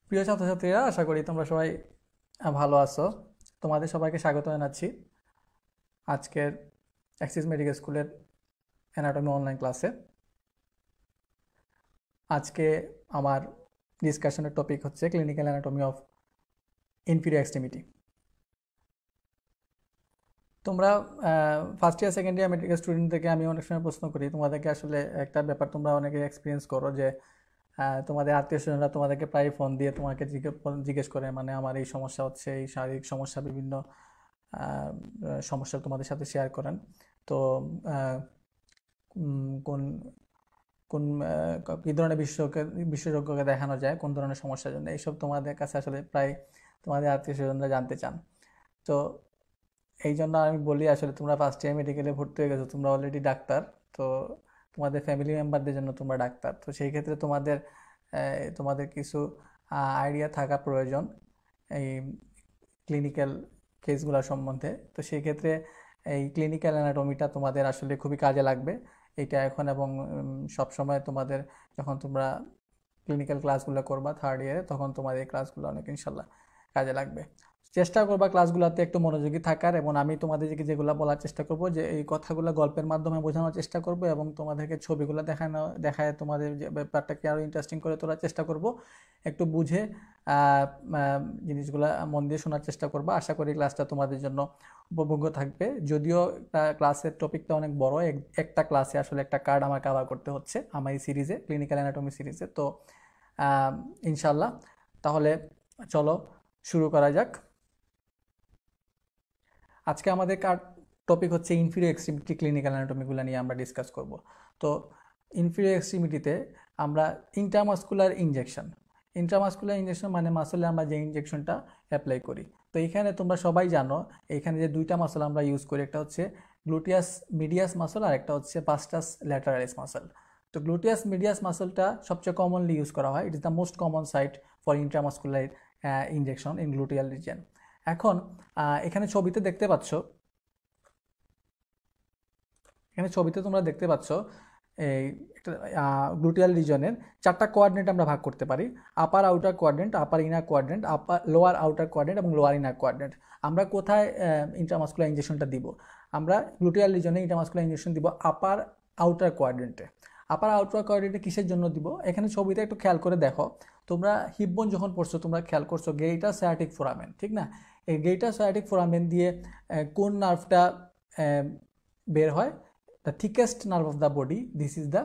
প্রিয় ছাত্রছাত্রীরা, আশা করি তোমরা সবাই ভালো আছো। তোমাদের সবাইকে স্বাগত জানাচ্ছি আজকের অ্যাক্সিস মেডিকেল স্কুলের অ্যানাটমি অনলাইন ক্লাসে। আজকে আমার ডিসকাশনের টপিক হচ্ছে clinical anatomy of inferior extremity. তোমরা first year second year medical student থেকে আমি অনেক সময় প্রশ্ন করি তোমাদেরকে, আসলে একটা ব্যাপার তোমরা অনেকে এক্সপিরিয়েন্স করো যে তোমাদের আত্মীয় স্বজনরা তোমাদেরকে প্রায় ফোন দিয়ে তোমাকে জিজ্ঞেস করে, মানে আমার এই সমস্যা হচ্ছে, এই শারীরিক সমস্যা, বিভিন্ন সমস্যা তোমাদের সাথে শেয়ার করেন। তো কোন কোন কী ধরনের বিশেষজ্ঞকে দেখানো যায় কোন ধরনের সমস্যার জন্য, এইসব তোমাদের কাছে আসলে প্রায় তোমাদের আত্মীয় স্বজনরা জানতে চান। তো এই জন্য আমি বলি, আসলে তোমরা ফার্স্ট ইয়ার মেডিকেলে ভর্তি হয়ে গেছো, তোমরা অলরেডি ডাক্তার। তো তোমাদের ফ্যামিলি মেম্বারদের জন্য তোমরা ডাক্তার, তো সেই ক্ষেত্রে তোমাদের কিছু আইডিয়া থাকা প্রয়োজন এই ক্লিনিক্যাল কেসগুলো সম্বন্ধে। তো সেই ক্ষেত্রে এই ক্লিনিক্যাল অ্যানাটমিটা তোমাদের আসলে খুবই কাজে লাগবে এটা এখন এবং সব সময় তোমাদের, যখন তোমরা ক্লিনিক্যাল ক্লাসগুলো করবা থার্ড ইয়ারে, তখন তোমাদের এই ক্লাসগুলো অনেক ইনশাল্লাহ কাজে লাগবে। চেষ্টা করবা ক্লাসগুলোতে একটু মনোযোগী থাকার, এবং আমি তোমাদেরকে যেগুলো বলার চেষ্টা করব যে এই কথাগুলো গল্পের মাধ্যমে বোঝানোর চেষ্টা করব, এবং তোমাদেরকে ছবিগুলো দেখায় তোমাদের যে ব্যাপারটাকে আরও ইন্টারেস্টিং করে তোলার চেষ্টা করব। একটু বুঝে জিনিসগুলো মন দিয়ে শোনার চেষ্টা করবা। আশা করি ক্লাসটা তোমাদের জন্য উপভোগ্য থাকবে। যদিও ক্লাসের টপিকটা অনেক বড়, একটা ক্লাসে আসলে একটা কার্ড আমার কভার করতে হচ্ছে আমার এই সিরিজে, ক্লিনিক্যাল অ্যানাটমি সিরিজে। তো ইনশাল্লাহ, তাহলে চলো শুরু করা যাক। আজকে আমাদের টপিক হচ্ছে ইনফিরিয়র এক্সট্রিমিটি ক্লিনিক্যাল অ্যানাটমিগুলো নিয়ে আমরা ডিসকাস করব। তো ইনফিরিয়র এক্সট্রিমিটিতে আমরা ইন্ট্রামাসকুলার ইঞ্জেকশন মানে মাসলে আমরা যে ইঞ্জেকশনটা অ্যাপ্লাই করি। তো এখানে তোমরা সবাই জানো এখানে যে দুইটা মাসল আমরা ইউজ করি, একটা হচ্ছে গ্লুটিয়াস মিডিয়াস মাসল আর একটা হচ্ছে ভাস্টাস ল্যাটারালিস মাসল। তো গ্লুটিয়াস মিডিয়াস মাসলটা সবচেয়ে কমনলি ইউজ করা হয়। It is the most common site for intramuscular injection in gluteal region. এখন এখানে ছবিতে তোমরা দেখতে পাচ্ছ এই একটা গ্লুটিয়াল রিজনের চারটা কোয়াড্রেন্ট আমরা ভাগ করতে পারি: upper outer quadrant, upper inner quadrant, lower outer quadrant এবং লোয়ার ইনার কোয়াড্রেন্ট। আমরা কোথায় ইন্ট্রামাসকুলার ইঞ্জেকশনটা দিব? আমরা গ্লুটিয়াল রিজনে ইন্ট্রামাসকুলার ইঞ্জেকশন দিব আপার আউটার কোয়াড্রেন্টে। আপার আউটার কোয়াড্রেন্টে কিসের জন্য দিব? এখানে ছবিতে একটু খেয়াল করে দেখো, তোমরা হিপবোন যখন পড়ছো তোমরা খেয়াল করছো গেইটাস সায়াটিক ফোরামেন, ঠিক না? এই গেইটাস সায়াটিক ফোরামেন দিয়ে কোন নার্ভটা বের হয়? The thickest nerve of the body, this is the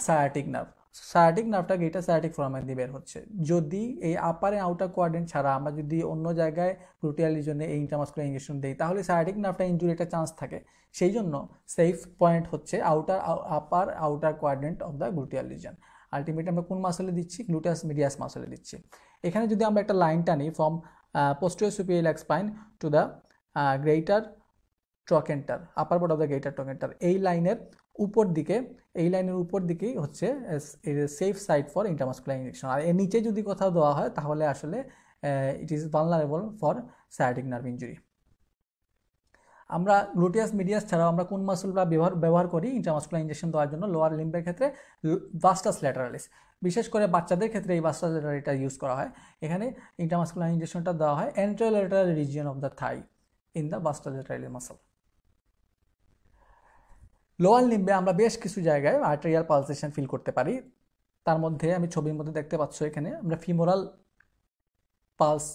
sciatic nerve. Sciatic নার্ভটা গেইটাস সায়াটিক ফোরামেন দিয়ে বের হচ্ছে। যদি এই আপার এন্ড আউটার কোয়াড্রেন্ট ছাড়া আমরা যদি অন্য জায়গায় গ্লুটিয়াল রিজনে এই ইন্ট্রামাসকুলার ইঞ্জেকশন দিই, তাহলে সায়াটিক নার্ভটা ইনজুরি একটা চান্স থাকে। সেই জন্য সেফ পয়েন্ট হচ্ছে upper outer quadrant of the gluteal region. Ultimately আমরা কোন মাসলে দিচ্ছি? গ্লুটাস মিডিয়াস মাসলে দিচ্ছি। এখানে যদি আমরা একটা লাইন টানি from posterior superior iliac spine to the greater trochanter, upper border of the greater trochanter, এই লাইনের উপর দিকেই হচ্ছে safe site for intramuscular injection. আর এর নিচে যদি কোথাও দেওয়া হয় তাহলে আসলে it is vulnerable for sciatic nerve injury. আমরা গ্লুটিয়াস মিডিয়াস ছাড়াও আমরা কোন মাসলটা ব্যবহার করি ইন্ট্রামাসকুলার ইঞ্জেকশন দেওয়ার জন্য? লোয়ার লিম্বের ক্ষেত্রে ভাস্টাস ল্যাটারালিস, বিশেষ করে বাচ্চাদের ক্ষেত্রে এই ভাস্টাস ল্যাটারালিসটা ইউজ করা হয়। এখানে ইন্ট্রামাসকুলার ইঞ্জেকশনটা দেওয়া হয় anterolateral region of the thigh in the vastus lateralis muscle. Lower লিম্বে আমরা বেশ কিছু জায়গায় আর্টেরিয়াল পালসেশন ফিল করতে পারি। তার মধ্যে আমি ছবির মধ্যে দেখতে পাচ্ছ এখানে আমরা femoral pulse,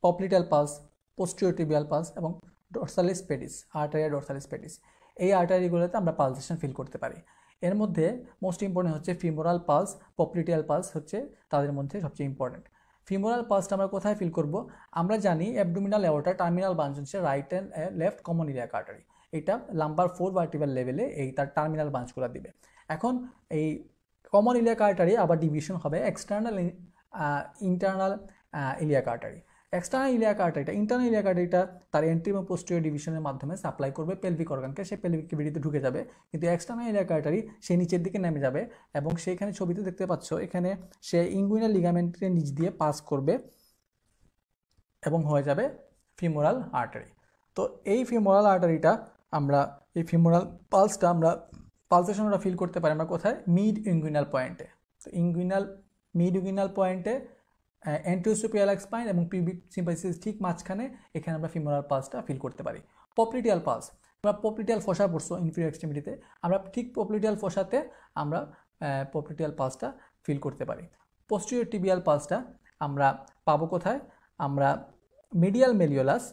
popliteal pulse, posterior tibial pulse এবং ডরসালিস পেডিস, আর্টারিয়া ডরসালিস পেডিস, এই আর্টারিগুলোতে আমরা পালসেশন ফিল করতে পারি। এর মধ্যে মোস্ট ইম্পর্টেন্ট হচ্ছে ফিমোরাল পালস, পপলিটিয়াল পালস হচ্ছে তাদের মধ্যে সবচেয়ে ইম্পর্টেন্ট। ফিমোরাল পালসটা আমরা কোথায় ফিল করব? আমরা জানি অ্যাবডোমিনাল অ্যাওর্টা টার্মিনাল বাঞ্চ হচ্ছে right and left common iliac artery. এটা লাম্বার 4 ভার্টিব্রাল লেভেলে এই তার টার্মিনাল বাঞ্চগুলো দিবে। এখন এই কমন ইলিয়াক আর্টারি আবার ডিভিশন হবে external internal iliac artery. External iliac আর্টারিটা, ইন্টারনাল ইলিয়াক আর্টারিটা তার এন্ট্রি এবং পোস্টেরিয়র ডিভিশনের মাধ্যমে সাপ্লাই করবে পেলভিক অর্গানকে, সে পেলভিক ক্যাভিটিতে ঢুকে যাবে। কিন্তু এক্সটার্নাল ইলিয়াক আর্টারি সে নিচের দিকে নেমে যাবে এবং সেখানে ছবিতে দেখতে পাচ্ছ এখানে সে ইঙ্গুইনাল লিগামেন্টের নিচ দিয়ে পাস করবে এবং হয়ে যাবে ফিমোরাল আর্টারি। তো এই ফিমোরাল আর্টারিটা আমরা, এই ফিমোরাল পালসটা আমরা পালসেশনটা ফিল করতে পারি আমরা কোথায়? মিড ইঙ্গুইনাল পয়েন্টে। তো ইঙ্গুইনাল মিডুগিনাল পয়েন্টে অ্যান্টিওসোপিয়াল স্পাইন এবং পিউবিক সিম্পাথিসিস ঠিক মাঝখানে এখানে আমরা ফিমোরাল পালসটা ফিল করতে পারি। পপ্লিটিয়াল পালস, আমরা পপ্লিটিয়াল ফসা পড়ছো ইনফিরিয়র এক্সট্রিমিটিতে, আমরা ঠিক পপ্লিটিয়াল ফসাতে আমরা পপ্লিটিয়াল পালসটা ফিল করতে পারি। পোস্টেরিয়র টিবিয়াল পালসটা আমরা পাবো কোথায়? আমরা মিডিয়াল মেলিওলাস,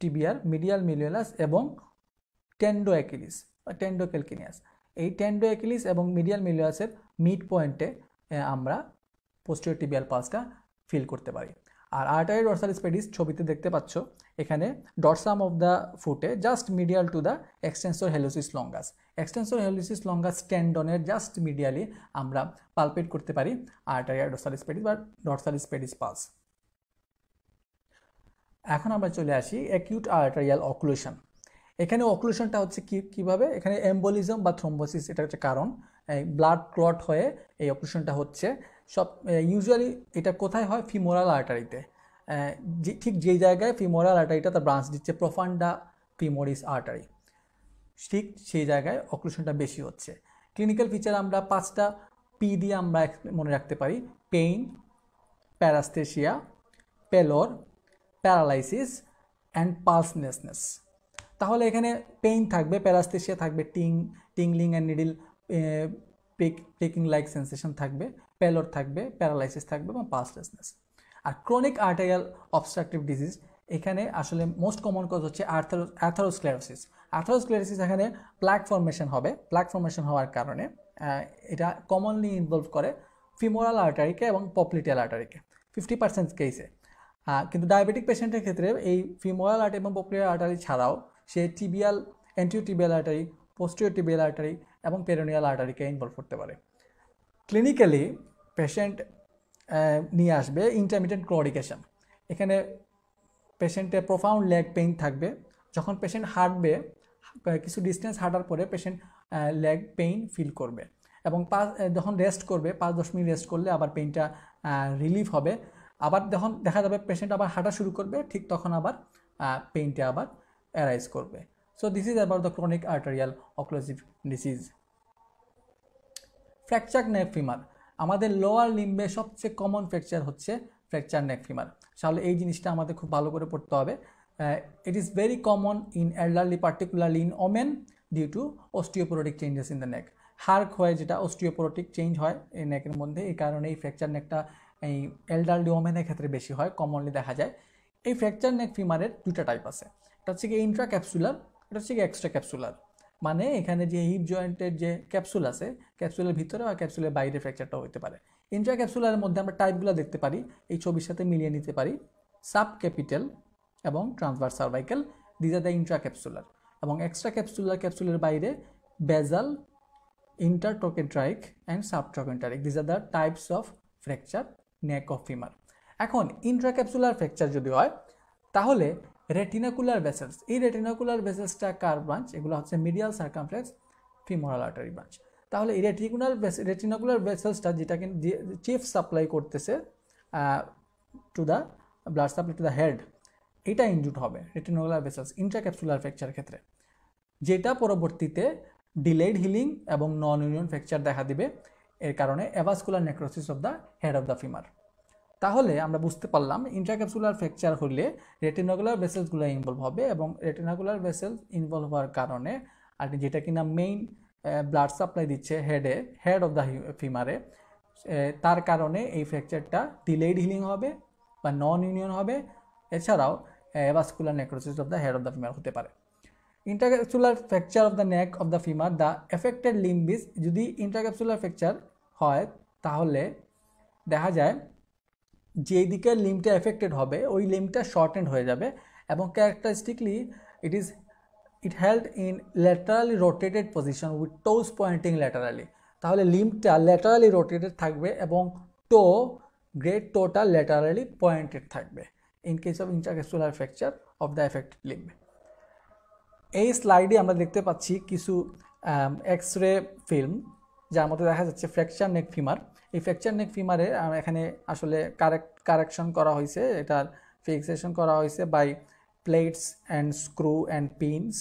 টিবিয়ার মিডিয়াল মেলিওলাস এবং টেন্ডো অ্যাকিলিস বা টেন্ডো ক্যালকিনিয়াস, এই টেন্ডো অ্যাকিলিস এবং মিডিয়াল মেলিওলাসের মিড পয়েন্টে আমরা পোস্টেরিয়র টিবিয়াল পালসটা ফিল করতে পারি। আর আর্টারি ডরসালিস পেডিস ছবিতে দেখতে পাচ্ছ, এখানে ডরসাম অফ দ্য ফুটে just medial to the extensor hallucis longus, extensor hallucis longus টেন্ডনের জাস্ট মিডিয়ালি আমরা পালপেট করতে পারি আর্টারি ডরসালিস পেডিস বা ডরসালিস পেডিস পালস। এখন আমরা চলে আসি অ্যাকিউট আর্টারিয়াল অক্লুশন। এখানে অক্লুশনটা হচ্ছে কিভাবে? এখানে এম্বোলিজম বা থ্রোম্বোসিস এটা হচ্ছে কারণ, ব্লাড ক্লট হয়ে এই অক্লুশনটা হচ্ছে। সব ইউজুয়ালি এটা কোথায় হয়? ফিমোরাল আর্টারিতে, ঠিক যেই জায়গায় ফিমোরাল আর্টারিটা তার ব্রাঞ্চ দিচ্ছে, প্রোফান্ডা ফিমোরিস আর্টারি, ঠিক সেই জায়গায় অক্লুশনটা বেশি হচ্ছে। ক্লিনিক্যাল ফিচার আমরা 5টা পি দিয়ে আমরা মনে রাখতে পারি: pain, paraesthesia, pallor, paralysis and pulselessness. তাহলে এখানে পেইন থাকবে, প্যারাস্থেশিয়া থাকবে, tingling and needle pricking like sensation থাকবে, পেলোর থাকবে, প্যারালাইসিস থাকবে এবং পালসলেসনেস। আর ক্রনিক আর্টেরিয়াল অবস্ট্রাকটিভ ডিজিজ, এখানে আসলে মোস্ট কমন কজ হচ্ছে অ্যাথারোস্ক্লেরোসিস। অ্যাথারোস্ক্লেরোসিস এখানে প্লাক ফর্মেশন হবে, প্লাক ফর্মেশন হওয়ার কারণে এটা কমনলি ইনভলভ করে ফিমোরাল আর্টারিকে এবং পপ্লিটিয়াল আর্টারিকে 50% কেসে। কিন্তু ডায়াবেটিক পেশেন্টের ক্ষেত্রে এই ফিমোরাল আর্টারি এবং পপ্লিটিয়াল আর্টারি ছাড়াও সে tibial, anterior tibial artery, posterior tibial artery এবং পেরোনিয়াল আর্টারিকে ইনভলভ করতে পারে। ক্লিনিক্যালি পেশেন্ট নিয়ে আসবে ইন্টারমিটেন্ট ক্লডিকেশন। এখানে পেশেন্টের প্রোফাউন্ড লেগ পেইন থাকবে, যখন পেশেন্ট হাঁটবে কিছু ডিস্টেন্স হাঁটার পরে পেশেন্ট লেগ পেইন ফিল করবে এবং যখন রেস্ট করবে 5-10 মিনিট রেস্ট করলে আবার পেইনটা রিলিফ হবে। আবার যখন দেখা যাবে পেশেন্ট আবার হাঁটা শুরু করবে, ঠিক তখন আবার পেইনটা আবার অ্যারাইজ করবে। So this is about the chronic arterial occlusive disease. Fracture neck femur, আমাদের লোয়ার লিম্বে সবচেয়ে কমন ফ্র্যাকচার হচ্ছে ফ্র্যাকচার নেক ফিমার। তাহলে এই জিনিসটা আমাদের খুব ভালো করে পড়তে হবে। It is very common in elderly, particularly in women due to osteoporotic changes in the neck. হাড় ক্ষয়, যেটা অস্টিওপোরোটিক চেঞ্জ হয় এই নেকের মধ্যে, এই কারণে এই ফ্র্যাকচার নেকটা এই এল্ডারলি ওমেনের ক্ষেত্রে বেশি হয়, কমনলি দেখা যায়। এই ফ্র্যাকচার নেক ফিমারের 2টা টাইপ আছে, এটা হচ্ছে কি ইন্ট্রা ক্যাপসুলার, এটা হচ্ছে কি এক্সট্রা ক্যাপসুলার। মানে এখানে যে হিপ জয়েন্টের যে ক্যাপসুল আছে, ক্যাপসুলের ভিতরে বা ক্যাপসুলের বাইরে ফ্র্যাকচারটা হতে পারে। ইন্ট্রা ক্যাপসুলারের মধ্যে আমরা টাইপগুলো দেখতে পারি, এই ছবির সাথে মিলিয়ে নিতে পারি। সাব ক্যাপিটাল এবং transverse cervical, these are the intracapsular. এবং এক্সট্রা ক্যাপসুলার, ক্যাপসুলের বাইরে basal, intertrochanteric and subtrochanteric, these are the types of fracture neck of femur. এখন ইন্ট্রা ক্যাপসুলার ফ্র্যাকচার যদি হয় তাহলে রেটিনাকুলার ভেসেলস, এই রেটিনাকুলার ভেসেলসটা কার ব্রাঞ্চ? এগুলো হচ্ছে medial circumflex femoral artery branch. তাহলে এই রেটিনাকুলার ভেসেলসটা যেটাকে চিফ সাপ্লাই করতেছে to the blood supply to the head, এটা ইনজুড হবে রেটিনাকুলার ভেসেলস ইন্ট্রাক্যাপসুলার ফ্র্যাকচার ক্ষেত্রে, যেটা পরবর্তীতে ডিলেড হিলিং এবং নন ইউনিয়ন ফ্র্যাকচার দেখা দিবে, এর কারণে avascular necrosis of the head of the femur. তাহলে আমরা বুঝতে পারলাম ইন্ট্রাক্যাপসুলার ফ্র্যাকচার হলে রেটিনাকুলার ভেসেলসগুলো ইনভলভ হবে এবং রেটিনাকুলার ভেসেলস ইনভলভ হওয়ার কারণে আর যেটা কিনা মেইন ব্লাড সাপ্লাই দিচ্ছে হেড অফ দ্য ফিমারে, তার কারণে এই ফ্র্যাকচারটা ডিলেড হিলিং হবে বা নন ইউনিয়ন হবে, এছাড়াও avascular necrosis of the head of the femur হতে পারে। Intracapsular fracture of the neck of the femur, the affected limb is, যদি ইন্ট্রাক্যাপসুলার ফ্র্যাকচার হয় তাহলে দেখা যায় যেই দিকের লিম্বটা এফেক্টেড হবে ওই লিম্বটা শর্টেন্ড হয়ে যাবে এবং characteristically it held in laterally rotated position with toes pointing laterally. তাহলে লিম্বটা ল্যাটারালি রোটেটেড থাকবে এবং গ্রেট টোটা ল্যাটারালি পয়েন্টেড থাকবে in case of intracapsular fracture of the affected limb. এই স্লাইডে আমরা দেখতে পাচ্ছি কিছু এক্স-রে ফিল্ম, যার মধ্যে দেখা যাচ্ছে ফ্র্যাকচার নেক ফিমার। এই ফ্র্যাকচার নেক ফিমারে এখানে আসলে কারেকশন করা হয়েছে, এটার ফিক্সেশন করা হয়েছে by plates and screw and pins,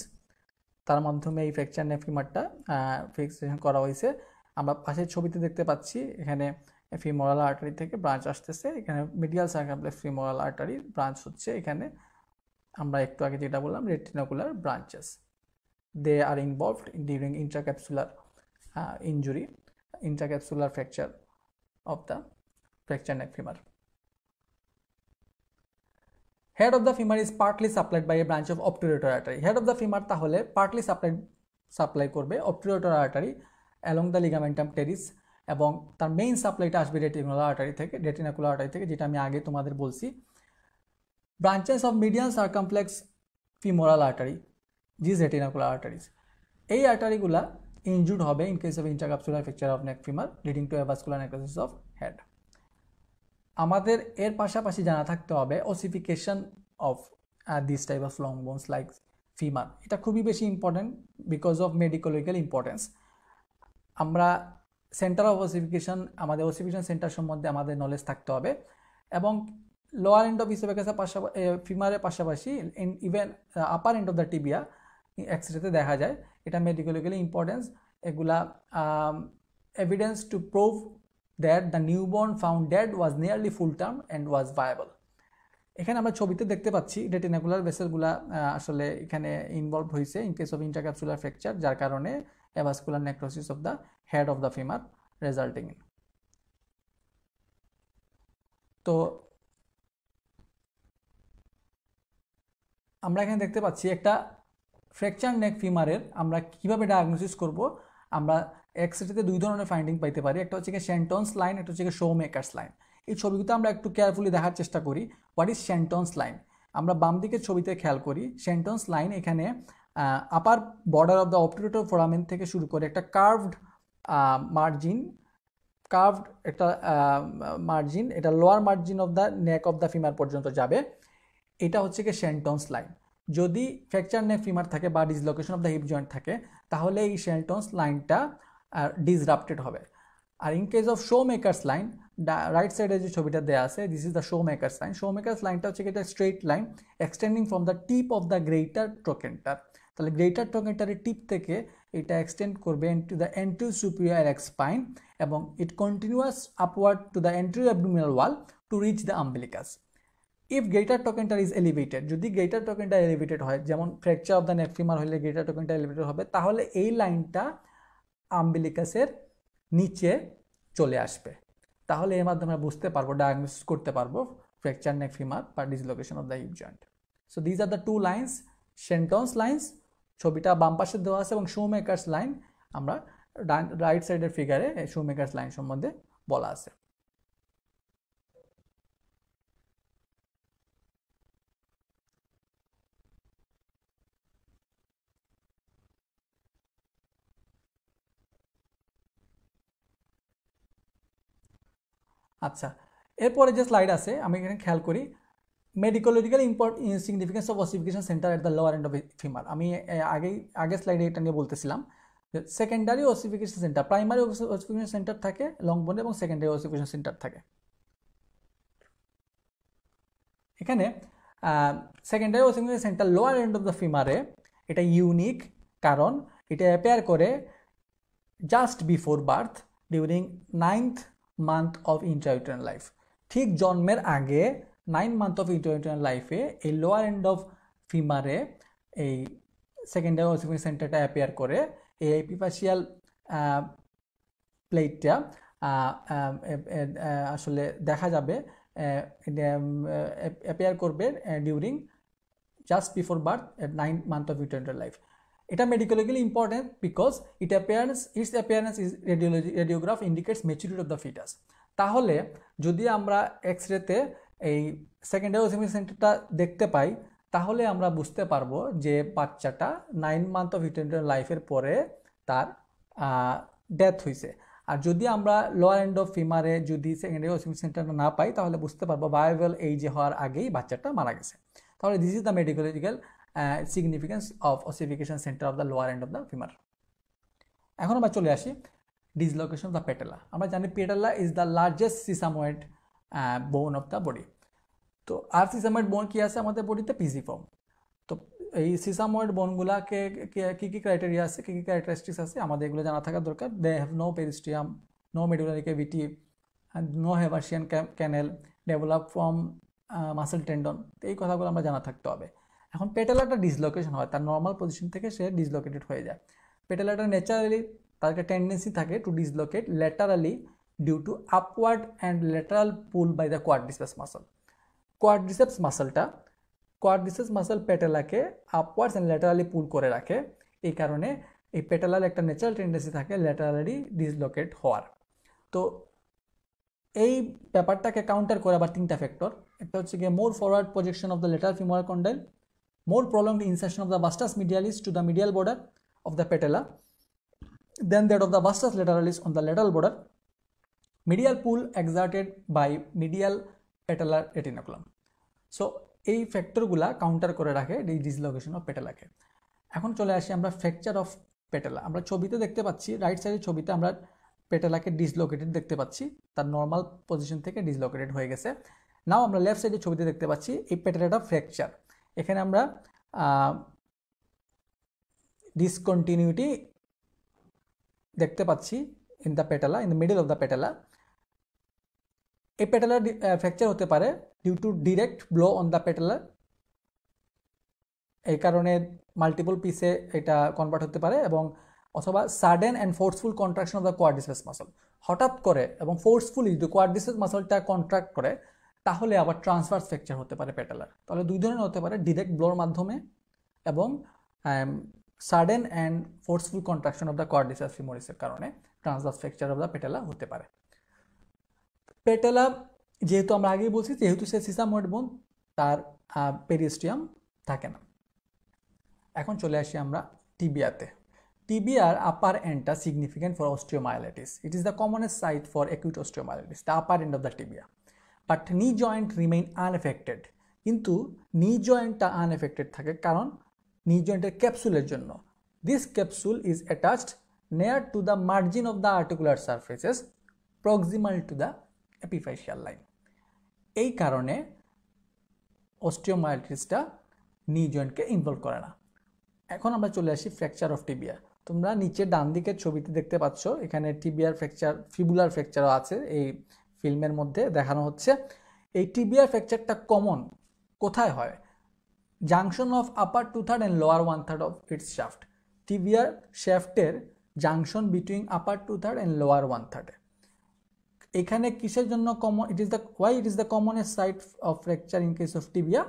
তার মাধ্যমে এই ফ্র্যাকচার নেক ফিমারটা ফিক্সেশন করা হয়েছে। আমরা পাশের ছবিতে দেখতে পাচ্ছি এখানে ফিমোরাল আর্টারি থেকে ব্রাঞ্চ আসতেছে, এখানে মিডিয়াল সার্কামফ্লেক্স ফিমোরাল আর্টারির ব্রাঞ্চ হচ্ছে এখানে আমরা একটু আগে যেটা বললাম retinacular branches. They are involved during intracapsular injury, intracapsular fracture of the fracture neck femur. Head of the femur is partly supplied by a branch of obturator artery. Head of the femur তাহলে partly supply করবে obturator artery along the ligamentum teres এবং তার main সাপ্লাইটা আসবে রেটিনাকুলার artery থেকে যেটা আমি আগে তোমাদের বলছি। Branches of medial circumflex femoral artery, this retinacular arteries, এই আর্টারিগুলা ইনজুর্ড হবে in case of intracapsular fracture of neck femur leading to avascular necrosis of head. আমাদের এর পাশাপাশি জানা থাকতে হবে ossification of this type of long bones like femur. এটা খুবই বেশি important because of medicolegal importance. আমরা সেন্টার অফ ওসিফিকেশন, আমাদের ওসিফিকেশন সেন্টার সম্বন্ধে আমাদের নলেজ থাকতে হবে এবং লোয়ার এন্ড অফ ইসোফেগাসের ফিমারের পাশাপাশি even upper end of the tibia এক্সরেতে দেখা যায়। এটা মেডিকোলজিক্যালি ইম্পর্টেন্স। এগুলা evidence to prove that the newborn found dead was nearly full term and was viable. এখানে আমরা ছবিতে দেখতে পাচ্ছি রেটিনাকুলার ভেসেলগুলা আসলে এখানে ইনভলভ হয়েছে in case of intracapsular fracture, যার কারণে avascular necrosis of the head of the femur resulting in. তো আমরা এখানে দেখতে পাচ্ছি একটা ফ্র্যাকচার নেক ফিমারের আমরা কিভাবে ডায়াগনোসিস করব। আমরা এক্সরেতে দুই ধরনের ফাইন্ডিং পাইতে পারি, একটা হচ্ছে শেন্টনস লাইন, একটা হচ্ছে শো মেকার্স লাইন। এই ছবিগুলো আমরা একটু কেয়ারফুলি দেখার চেষ্টা করি। What is Shenton's line? আমরা বাম দিকের ছবিতে খেয়াল করি, শেন্টনস লাইন এখানে upper border of the obturator foramen থেকে শুরু করে একটা কার্ভড একটা মার্জিন, এটা lower margin of the neck of the femur পর্যন্ত যাবে। এটা হচ্ছে কি শেন্টনস লাইন। যদি ফ্র্যাকচার নেক ফিমার থাকে বা dislocation of the hip joint থাকে তাহলে এই শেন্টনস লাইনটা ডিসরাপ্টেড হবে। আর in case of Shoemaker's line, right সাইডে যে ছবিটা দেওয়া আছে, this is the Shoemaker's line. Shoemaker's লাইনটা হচ্ছে এটা straight line extending from the tip of the greater trochanter. তাহলে গ্রেটার ট্রোকেন্টারের টিপ থেকে এটা এক্সটেন্ড করবে to the anterior superior iliac spine এবং it continues upward to the anterior abdominal wall to reach the umbilicus. If greater trochanter is elevated, যদি greater trochanter elevated হয়, যেমন fracture of the neck femur হলে greater trochanter elevated হবে, তাহলে এই লাইনটা আম্বিলিকাসের নিচে চলে আসবে। তাহলে এর মাধ্যমে আমরা বুঝতে পারবো, ডায়াগনোসিস করতে পারবো ফ্র্যাকচার নেক ফিমার বা dislocation of the hip joint. So these are the two lines, Shenton's lines ছবিটা বাম পাশে দেওয়া আছে এবং শো মেকার্স লাইন আমরা রাইট সাইডের ফিগারে শো মেকার্স লাইন সম্বন্ধে বলা আছে। আচ্ছা, এরপরে যে স্লাইড আছে আমি এখানে খেয়াল করি medicolegal significance of ossification centre at the lower end of femur. আমি আগের স্লাইডে এটা নিয়ে বলতেছিলাম যে secondary ossification centre, primary ossification centre থাকে লং বোনে এবং সেকেন্ডারি ওসিফিকেশন সেন্টার থাকে। এখানে secondary ossification centre lower end of the ফিমারে এটা ইউনিক, কারণ এটা অ্যাপেয়ার করে just before birth during 9th month of intrauterine life. ঠিক জন্মের আগে 9 month অফ ইন্ট্রাইউটেরাইন লাইফে এই লোয়ার এন্ড অফ ফিমারে এই সেকেন্ডারি ওসিফিকেশন সেন্টারটা অ্যাপেয়ার করে। এই এপিফাসিয়াল প্লেটটা আসলে দেখা যাবে অ্যাপেয়ার করবে during just before birth 9 month of intrauterine life. এটা medicolegally important because its appearance is radiograph indicates maturity of the fetus। তাহলে যদি আমরা এক্সরেতে এই সেকেন্ডারি ওসিফিকেশন সেন্টারটা দেখতে পাই তাহলে আমরা বুঝতে পারবো যে বাচ্চাটা 9 month অফ ইন্ট্রাইউটেরাইন লাইফের পরে তার ডেথ হয়েছে। আর যদি আমরা লোয়ার এন্ড অফ ফিমারে যদি সেকেন্ডারি ওসিফিকেশন সেন্টারটা না পাই তাহলে বুঝতে পারবো ভায়াবল এইজে হওয়ার আগেই বাচ্চাটা মারা গেছে। তাহলে this is the medicolegal significance of ossification center of the lower end of the femur। এখন আমরা চলে আসি ডিসলোকেশন অফ দ্য পেটেলা। আমরা জানি patella is the largest sesamoid bone of the body. তো আর সিসাময়েড বোন কি আছে আমাদের বডিতে? পিজিফর্ম। তো এই সিসাময়েড বোনগুলাকে কি কি ক্রাইটেরিয়া আছে, কি কি ক্যারেক্টারিস্টিক্স আছে আমাদের এগুলো জানা থাকা দরকার। They have no periosteum, no medullary cavity, no Haversian canal, develop from muscle tendon, এই কথাগুলো আমরা জানা থাকতে হবে। এখন পেটেলাটা ডিসলোকেশন হয়, তার নর্মাল পজিশন থেকে সে ডিসলোকেটেড হয়ে যায়। পেটেলাটা ন্যাচারালি তার একটা টেন্ডেন্সি থাকে to dislocate laterally due to upward and lateral pull by the quadriceps muscle. Quadriceps muscle পেটেলাকে আপওয়ার্ডস অ্যান্ড ল্যাটারালি পুল করে রাখে, এই কারণে এই পেটেলার একটা ন্যাচারাল টেন্ডেন্সি থাকে ল্যাটারালি ডিসলোকেট হওয়ার। তো এই ব্যাপারটাকে কাউন্টার করে আবার তিনটা ফ্যাক্টর। একটা হচ্ছে গিয়ে more forward projection of the lateral femoral condyle, more prolonged insertion of the vastus medialis to the medial border of the patella than that of the vastus lateralis on the lateral border, medial pull exerted by medial patellar retinaculum. So এই ফ্যাক্টরগুলা counter করে রাখে এই dislocation of পেটেলাকে। এখন চলে আসি আমরা fracture of পেটেলা। আমরা ছবিতে দেখতে পাচ্ছি, রাইট সাইডের ছবিতে আমরা পেটেলাকে ডিসলোকেটেড দেখতে পাচ্ছি, তার নর্মাল পজিশন থেকে ডিসলোকেটেড হয়ে গেছে। নাও আমরা লেফট সাইডের ছবিতে দেখতে পাচ্ছি এই পেটেলাটা ফ্র্যাকচার। এখানে আমরা ডিসকন্টিনিউটি দেখতে পাচ্ছি in the patella, in the middle of the patella. এই পেটেলার ফ্র্যাকচার হতে পারে due to direct blow on the patella, এই কারণে মাল্টিপল পিসে এটা কনভার্ট হতে পারে, এবং অথবা sudden and forceful contraction of the quadriceps muscle, হঠাৎ করে এবং ফোর্সফুলি যদি কোয়াড্রিসেপস মাসলটা কন্ট্রাক্ট করে তাহলে আবার ট্রান্সভার্স ফ্র্যাকচার হতে পারে পেটেলার। তাহলে দুই ধরনের হতে পারে, ডিরেক্ট ব্লোর মাধ্যমে এবং sudden and forceful contraction of the quadriceps ফিমোরিসের কারণে transverse fracture of the patella হতে পারে। পেটেলা যেহেতু আমরা আগেই বলছি, যেহেতু সে সিসাময়েড বোন, তার পেরিস্টিয়াম থাকে না। এখন চলে আসি আমরা টিবিয়াতে। টিবিয়ার আপার এন্ডটা significant for osteomyelitis. It is the commonest site for acute osteomyelitis, the upper end of the tibia. But knee joint remain unaffected, কিন্তু নি জয়েন্টটা আনএফেক্টেড থাকে কারণ নি জয়েন্টের ক্যাপসুলের জন্য। This capsule is attached near to the margin of the articular surfaces proximal to the epiphyseal line. এই কারণে অস্টিওমাইলাইটিসটা নি জয়েন্টকে ইনভলভ করে না। এখন আমরা চলে আসি ফ্র্যাকচার অফ টিবিয়া। তোমরা নিচে ডান দিকের ছবিতে দেখতে পাচ্ছ, এখানে টিবিয়ার ফ্র্যাকচার, ফিবুলার ফ্র্যাকচারও আছে এই ফিল্মের মধ্যে দেখানো হচ্ছে। এই টিবিয়ার ফ্র্যাকচারটা কমন কোথায় হয়? Junction of upper 2/3 and lower 1/3 of its shaft. টিবিয়ার শ্যাফটের junction between upper 2/3 and lower 1/3। এখানে কিসের জন্য common? It is the why it is the commonest site of fracture in case of tibia,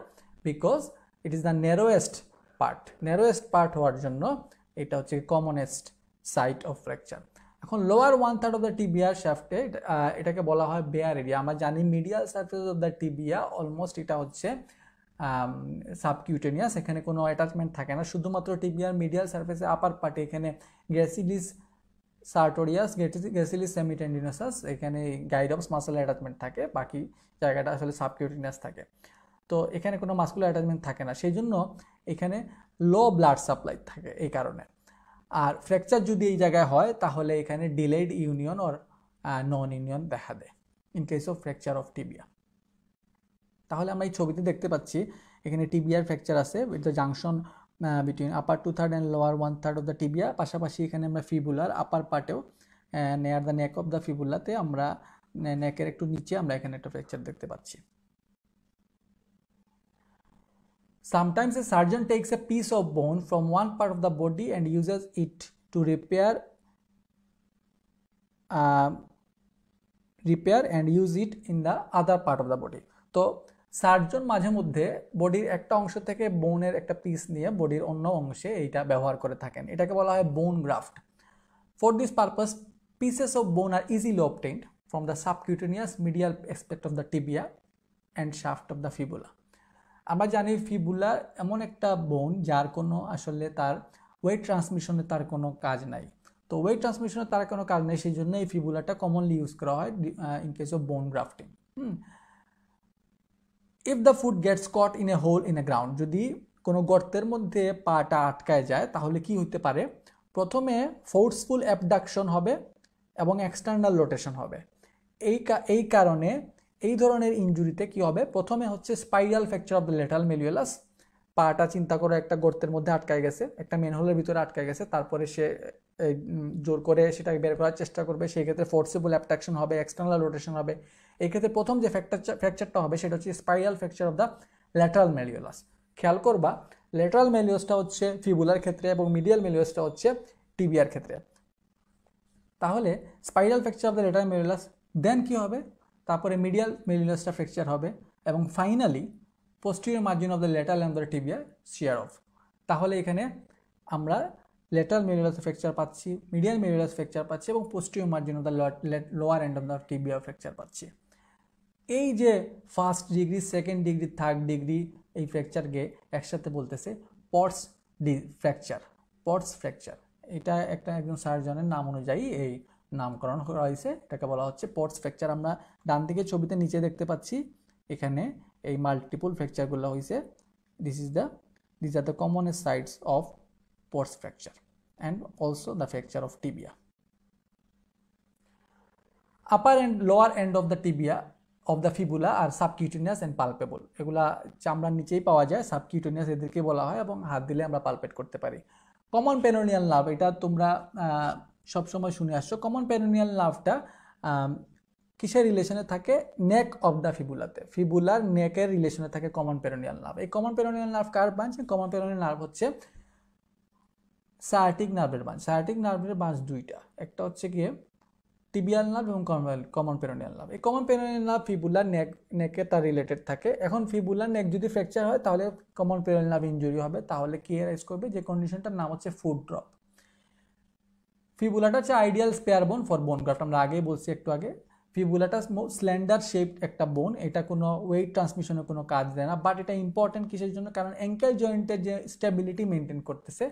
because it is the narrowest part. Narrowest part হওয়ার জন্য এটা হচ্ছে commonest site of fracture. এখন lower 1/3 of the tibia শ্যাফটে এটাকে বলা হয় bare area. আমরা জানি medial surface of the tibia almost এটা হচ্ছে সাবকিউটেনিয়াস, এখানে কোনো অ্যাটাচমেন্ট থাকে না, শুধুমাত্র টিবিয়ার মিডিয়াল সারফেসে আপার পার্টে এখানে গ্র্যাসিলিস সার্টোরিয়াস, গ্র্যাসিলিস সেমিটেন্ডিনোসাস, এখানে গাইডপস মাসেল অ্যাটাচমেন্ট থাকে, বাকি জায়গাটা আসলে সাবকিউটেনিয়াস থাকে। তো এখানে কোনো মাসকুলার অ্যাটাচমেন্ট থাকে না, সেই জন্য এখানে লো ব্লাড সাপ্লাই থাকে এই কারণে। আর ফ্র্যাকচার যদি এই জায়গায় হয় তাহলে এখানে delayed union or non union দেখা দেয় in case of fracture of tibia. তাহলে আমরা এই ছবিতে দেখতে পাচ্ছি এখানে টিবিয়ার ফ্র্যাকচার আছে with the junction between upper 2/3 and lower 1/3 of the tibia. পাশাপাশি এখানে আমরা ফিবুলার আপার পার্টেও near the neck of the ফিবুলাতে আমরা নেকের একটু নিচে আমরা এখানে একটা ফ্র্যাকচার দেখতে পাচ্ছি। Sometimes a surgeon takes a piece of bone from one part of the body and uses it to repair and use it in the other part of the body. তো সার্জন মাঝে মধ্যে বডির একটা অংশ থেকে বোনের একটা পিস নিয়ে বডির অন্য অংশে এইটা ব্যবহার করে থাকেন, এটাকে বলা হয় bone graft. For this purpose pieces of bone are easily obtained from the subcutaneous medial aspect of the tibia and shaft of the fibula. আমরা জানি ফিবুলা এমন একটা বোন যার কোনো আসলে তার ওয়েট ট্রান্সমিশনে তার কোনো কাজ নাই। তো ওয়েট ট্রান্সমিশনে তার কোনো কাজ নেই, সেই জন্য এই ফিবুলাটা কমনলি ইউজ করা হয় in case of bone grafting. If the foot gets caught in a hole in a ground, যদি কোনো গর্তের মধ্যে পাটা আটকায় যায় তাহলে কি হতে পারে? প্রথমে ফোর্সফুল অ্যাবডাকশন হবে এবং এক্সটার্নাল রোটেশন হবে। এই কারণে এই ধরনের ইনজুরিতে কি হবে? প্রথমে হচ্ছে spiral fracture of the lateral malleolus, পাটা চিন্তা করো একটা গর্তের মধ্যে আটকায় গেছে, একটা মেনহোলের ভিতরে আটকায় গেছে, তারপরে সে জোর করে সেটাকে বের করার চেষ্টা করবে, সেই ক্ষেত্রে ফোর্সেবল অ্যাবট্রাকশন হবে, এক্সটার্নাল রোটেশন হবে। এই ক্ষেত্রে প্রথম যে ফ্র্যাকচারটা হবে সেটা হচ্ছে spiral fracture of the lateral malleolus. খেয়াল করবা ল্যাটারাল ম্যালিওসটা হচ্ছে ফিবুলার ক্ষেত্রে এবং মিডিয়াল ম্যালিওসটা হচ্ছে টিবিয়ার ক্ষেত্রে। তাহলে spiral fracture of the lateral malleolus, then কি হবে, তারপরে মিডিয়াল ম্যালিওলাসটা ফ্র্যাকচার হবে এবং finally posterior margin of the lateral and the tibia shear off. তাহলে এখানে আমরা ল্যাটারাল ম্যালিওলাস ফ্র্যাকচার পাচ্ছি, মিডিয়াল ম্যালিওলাস ফ্র্যাকচার পাচ্ছি এবং posterior margin of the lower end of the tibia fracture পাচ্ছি। এই যে first degree, second degree, third degree এই ফ্র্যাকচারকে একসাথে বলতেছে পটস ফ্র্যাকচার, পটস ফ্র্যাকচার। এটা একজন সার্জনের নাম অনুযায়ী এই নামকরণ করা হয়েছে, এটাকে বলা হচ্ছে পটস ফ্র্যাকচার। আমরা ডান দিকে ছবিতে নিচে দেখতে পাচ্ছি এখানে এই মাল্টিপল ফ্র্যাকচারগুলো হয়েছে। these are the commonest sites of Port's fracture and also the fracture of tibia. Upper and lower end of the tibia of the fibula are subcutaneous and palpable. এগুলা চামড়ার নিচেই পাওয়া যায়, সাবকিউটেনিয়াস এদেরকে বলা হয় এবং হাত দিলে আমরা পালপেট করতে পারি। কমন পেরিনিয়াল নার্ভ, এটা তোমরা সবসময় শুনে আসছো। কমন পেরিনিয়াল নার্ভটা কিসের রিলেশনে থাকে? নেক অফ দ্য ফিবুলাতে, ফিবুলার নেকের রিলেশনে থাকে কমন পেরিনিয়াল নার্ভ। এই কমন পেরিনিয়াল নার্ভ কার ব্রাঞ্চ? কমন পেরিনিয়াল নার্ভ হচ্ছে সায়াটিক নার্ভের ব্রাঞ্চ। সায়াটিক নার্ভের ব্রাঞ্চ দুইটা, একটা হচ্ছে গিয়ে টিবিয়াল নার্ভ এবং কমন পেরিনিয়াল নার্ভ। এই কমন পেরিনিয়াল নার্ভ ফিবুলার নেকে তার রিলেটেড থাকে। এখন ফিবুলার নেক যদি ফ্র্যাকচার হয় তাহলে কমন পেরিনিয়াল নার্ভ ইনজুরি হবে। তাহলে কি রাইজ করবে? যে কন্ডিশনটার নাম হচ্ছে ফুট ড্রপ। ফিবুলাটা হচ্ছে ideal spare bone for bone graft, আমরা আগেই বলছি একটু আগে। ফিবুলাটা স্ল্যান্ডার শেপড একটা বোন, এটা কোনো ওয়েট ট্রান্সমিশনের কোনো কাজ দেয় না, বাট এটা ইম্পর্টেন্ট কিসের জন্য? কারণ অ্যাঙ্কেল জয়েন্টের যে স্টেবিলিটি মেনটেন করতেছে,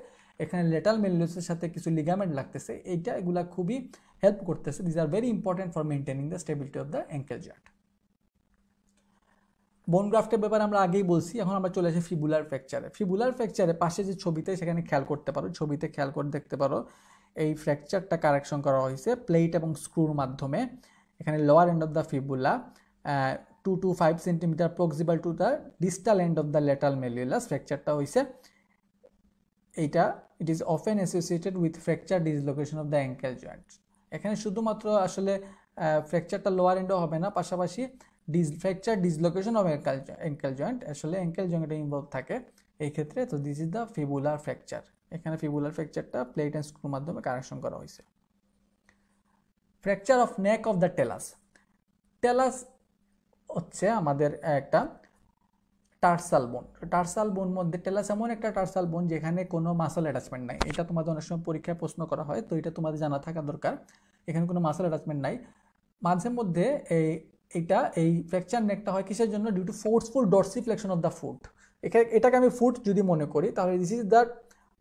এখানে ল্যাটারাল ম্যালিওলাসের সাথে কিছু লিগামেন্ট লাগতেছে, এগুলা খুবই হেল্প করতেছে। This are very important for maintaining the stability of the ankle joint. Bone গ্রাফটের ব্যাপারে আমরা আগেই বলছি। এখন আমরা চলে আসি ফিবুলার ফ্র্যাকচারে। ফিবুলার ফ্র্যাকচারে পাশে যে ছবিতে, সেখানে খেয়াল করতে পারো, ছবিতে খেয়াল করে দেখতে পারো এই ফ্র্যাকচারটা কারেকশন করা হয়েছে প্লেট এবং স্ক্রুর মাধ্যমে। এখানে lower end of the fibula 2 to 5 centimetre proximal to the distal end of the lateral malleolus ফ্র্যাকচারটা হয়েছে। এইটা it is often associated with fracture dislocation of the ankle joint. এখানে শুধুমাত্র আসলে ফ্র্যাকচারটা লোয়ার এন্ডও হবে না, পাশাপাশি fracture dislocation of ankle joint, আসলে অ্যাঙ্কেল জয়েন্টে ইনভলভ থাকে এই ক্ষেত্রে। তো দিস ইজ দ্য ফিবুলার ফ্র্যাকচার। এখানে ফিবুলার ফ্র্যাকচারটা প্লেট অ্যান্ড স্ক্রুর মাধ্যমে কারেকশন করা হয়েছে। Fracture of neck of the tell us. Tell us হচ্ছে আমাদের একটা টার্সাল বোন। টার্সাল বোন মধ্যে টেলাস এমন একটা টার্সাল বোন যেখানে কোনো মাসল অ্যাটাচমেন্ট নাই। এটা তোমাদের অনেক সময় পরীক্ষায় প্রশ্ন করা হয়, তো এটা তোমাদের জানা থাকা দরকার। এখানে কোনো মাসল অ্যাটাচমেন্ট নাই। মাঝে মধ্যে এই ফ্র্যাকচার নেকটা হয় কিসের জন্য? Due to forceful dorsiflexion of the foot. এটাকে আমি ফুট যদি মনে করি তাহলে this is the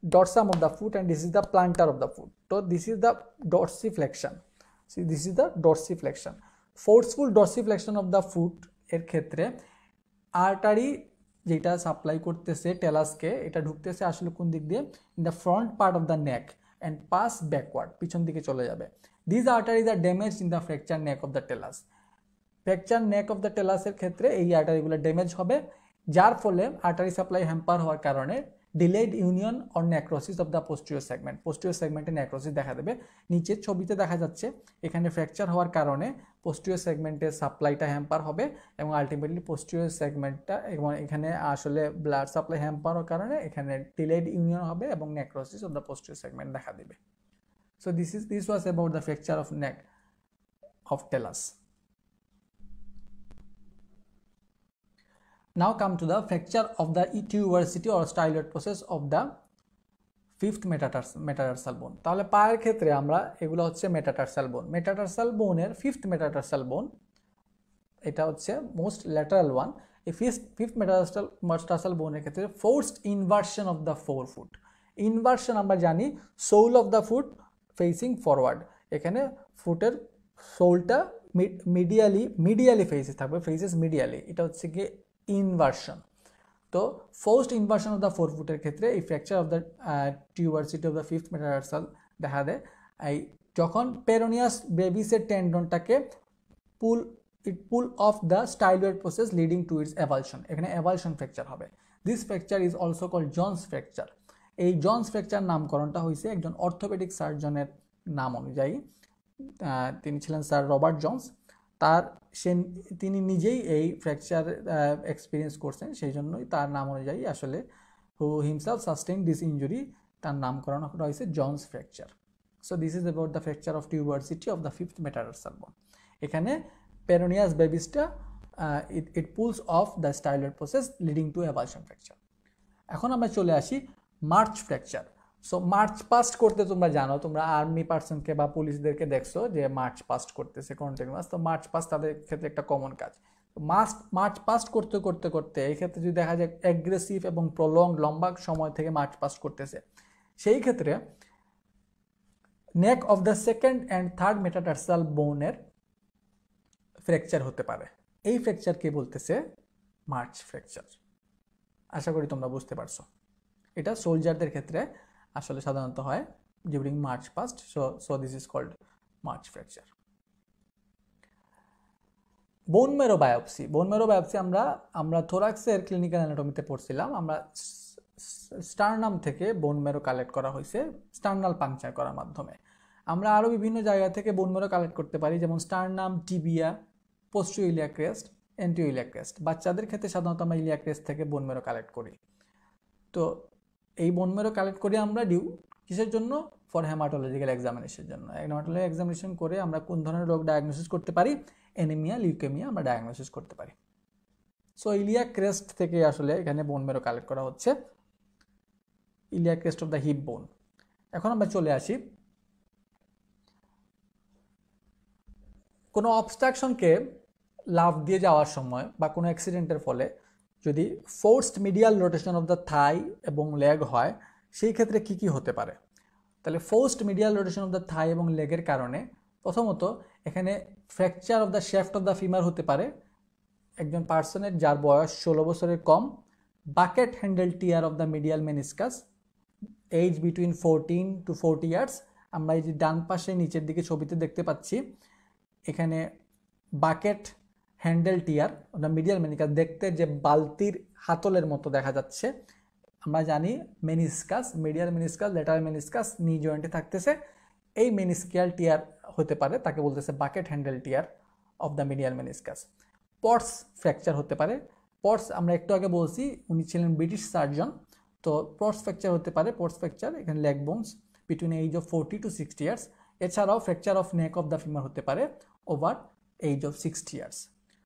dorsum of the foot and this is the plantar of the foot. তো this is the dorsiflexion, this is the dorsiflexion. Forceful dorsiflexion of the foot এর ক্ষেত্রে artery যেটা সাপ্লাই করতেছে টেলাসকে, এটা ঢুকতেছে আসলে কোন দিক দিয়ে? In the front part of the neck and pass backward, পিছন দিকে চলে যাবে। This arteries are damage in the fracture neck of the talus. Fracture neck of the টেলাসের ক্ষেত্রে এই আর্টারিগুলো ড্যামেজ হবে, যার ফলে আর্টারি সাপ্লাই হ্যাম্পার হওয়ার কারণে delayed union or necrosis of the posterior segment, posterior সেগমেন্টে নেক্রোসিস দেখা দেবে। নিচের ছবিতে দেখা যাচ্ছে এখানে ফ্র্যাকচার হওয়ার কারণে পোস্টেরিয়র সেগমেন্টের সাপ্লাইটা হ্যাম্পার হবে এবং আলটিমেটলি পোস্টেরিয়র সেগমেন্টটা এবং এখানে আসলে ব্লাড সাপ্লাই হ্যাম্পার হওয়ার কারণে এখানে ডিলেড ইউনিয়ন হবে এবং necrosis of the posterior segment দেখা দেবে। So this was about the fracture of neck of tell us. Now come to the fracture of the tuberosity or styloid process of the fifth metatarsal বোন। তাহলে পায়ের ক্ষেত্রে আমরা এগুলো হচ্ছে মেটাটার্সাল বোন। মেটাটার্সাল বোনের ফিফথ মেটাটার্সাল বোন, এটা হচ্ছে মোস্ট ল্যাটারাল ওয়ান। এই ফিফথ মেটাটার্সাল বোনের ক্ষেত্রে forced inversion of the fore foot. Inversion আমরা জানি sole of the foot facing forward, এখানে ফুটের সোলটা মিডিয়ালি ফেসেস থাকবে, ফেসেস মিডিয়ালি, এটা হচ্ছে গিয়ে ইনভার্সন। তো forced inversion of the fore ফুটের ক্ষেত্রে এই fracture of the tuberosity of the fifth metatarsal দেখা দেয় এই যখন পেরোনিয়াস বেবিসের টেন্ডনটাকে pull off the styloid process leading to its avulsion, এখানে এভালশন ফ্র্যাকচার হবে। This fracture is also called Jones fracture. এই জনস ফ্র্যাকচার নামকরণটা হয়েছে একজন অর্থোপেডিক সার্জনের নাম অনুযায়ী। তিনি ছিলেন স্যার রবার্ট জনস। তিনি নিজেই এই ফ্র্যাকচার এক্সপিরিয়েন্স করছেন, সেই জন্যই তার নাম অনুযায়ী আসলে who himself sustain this injury, তার নামকরণ হয়েছে Jones fracture. So this is about the fracture of tuberosity of the fifth metatarsal bone. এখানে পেরোনিয়াস বেবিসটা it pulls off the styloid process leading to avulsion fracture. এখন আমরা চলে আসি march fracture. So march past করতে তোমরা জানো, তোমরা আর্মি পার্সনকে বা পুলিশদেরকে দেখছো যে মার্চ পাস্ট করতেছে কন্টিনিউয়াস। তো মার্চ পাস্ট তাদের ক্ষেত্রে একটা কমন কাজ। মার্চ পাস্ট করতে করতে করতে এই ক্ষেত্রে যদি দেখা যায় অ্যাগ্রেসিভ এবং প্রলং লম্বা সময় থেকে মার্চ পাস্ট করতেছে, সেই ক্ষেত্রে নেক of the second and third metatarsal বোনের ফ্র্যাকচার হতে পারে। এই ফ্র্যাকচারকে বলতেছে মার্চ ফ্র্যাকচার। আশা করি তোমরা বুঝতে পারছো। এটা সোলজারদের ক্ষেত্রে আসলে সাধারণত হয় during march past. So this is called march fracture. Bone marrow biopsy. Bone marrow biopsy আমরা থোরাক্সের ক্লিনিক্যাল অ্যানাটমিতে পড়ছিলাম। আমরা স্টারনাম থেকে বোন ম্যারো কালেক্ট করা হয়েছে স্টার্নাল পাংচার করার মাধ্যমে। আমরা আরও বিভিন্ন জায়গা থেকে বোন ম্যারো কালেক্ট করতে পারি, যেমন sternum, tibia, posterior iliac crest, anterior iliac crest. বাচ্চাদের ক্ষেত্রে সাধারণত আমরা ইলিয়াক ক্রেস্ট থেকে বোন ম্যারো কালেক্ট করি। তো এই বোন ম্যারো কালেক্ট করি আমরা কিসের জন্য? ফর হেমাটোলজিক্যাল এক্সামিনেশনের জন্য। হেমাটোলজি এক্সামিনেশন করে আমরা কোন ধরনের রোগ ডায়াগনোসিস করতে পারি? অ্যানিমিয়া, লিউকেমিয়া আমরা ডায়াগনোসিস করতে পারি। সো ইলিয়াক ক্রেস্ট থেকে আসলে এখানে বোন ম্যারো কালেক্ট করা হচ্ছে, iliac crest of the heap বোন। এখন আমরা চলে আসি কোনো অবস্ট্রাকশনকে লাফ দিয়ে যাওয়ার সময় বা কোনো অ্যাক্সিডেন্টের ফলে যদি forced medial rotation of the thigh এবং লেগ হয়, সেই ক্ষেত্রে কি কি হতে পারে? তাহলে forced medial rotation of the thigh এবং লেগের কারণে প্রথমত এখানে fracture of the shaft of the femur হতে পারে একজন পার্সনের যার বয়স 16 বছরের কম। Bucket handle tear of the medial meniscus, age between 14 to 40 years. আমরা এই যে ডান পাশে নিচের দিকে ছবিতে দেখতে পাচ্ছি, এখানে bucket handle tear of the medial meniscus, দেখতে যে বালতির হাতলের মতো দেখা যাচ্ছে। আমরা জানি meniscus, medial meniscus, lateral meniscus knee জয়েন্টে থাকতেছে। এই মেনিসকিয়াল টিয়ার হতে পারে, তাকে বলতেছে bucket handle tear of the medial meniscus. Pott's fracture হতে পারে। পটস আমরা একটু আগে বলছি উনি ছিলেন ব্রিটিশ সার্জন। তো পটস ফ্র্যাকচার হতে পারে। পটস ফ্র্যাকচার এখানে leg bones between age of 40 to 60 years. এছাড়াও fracture of neck of the femur হতে পারে over age of 60 years.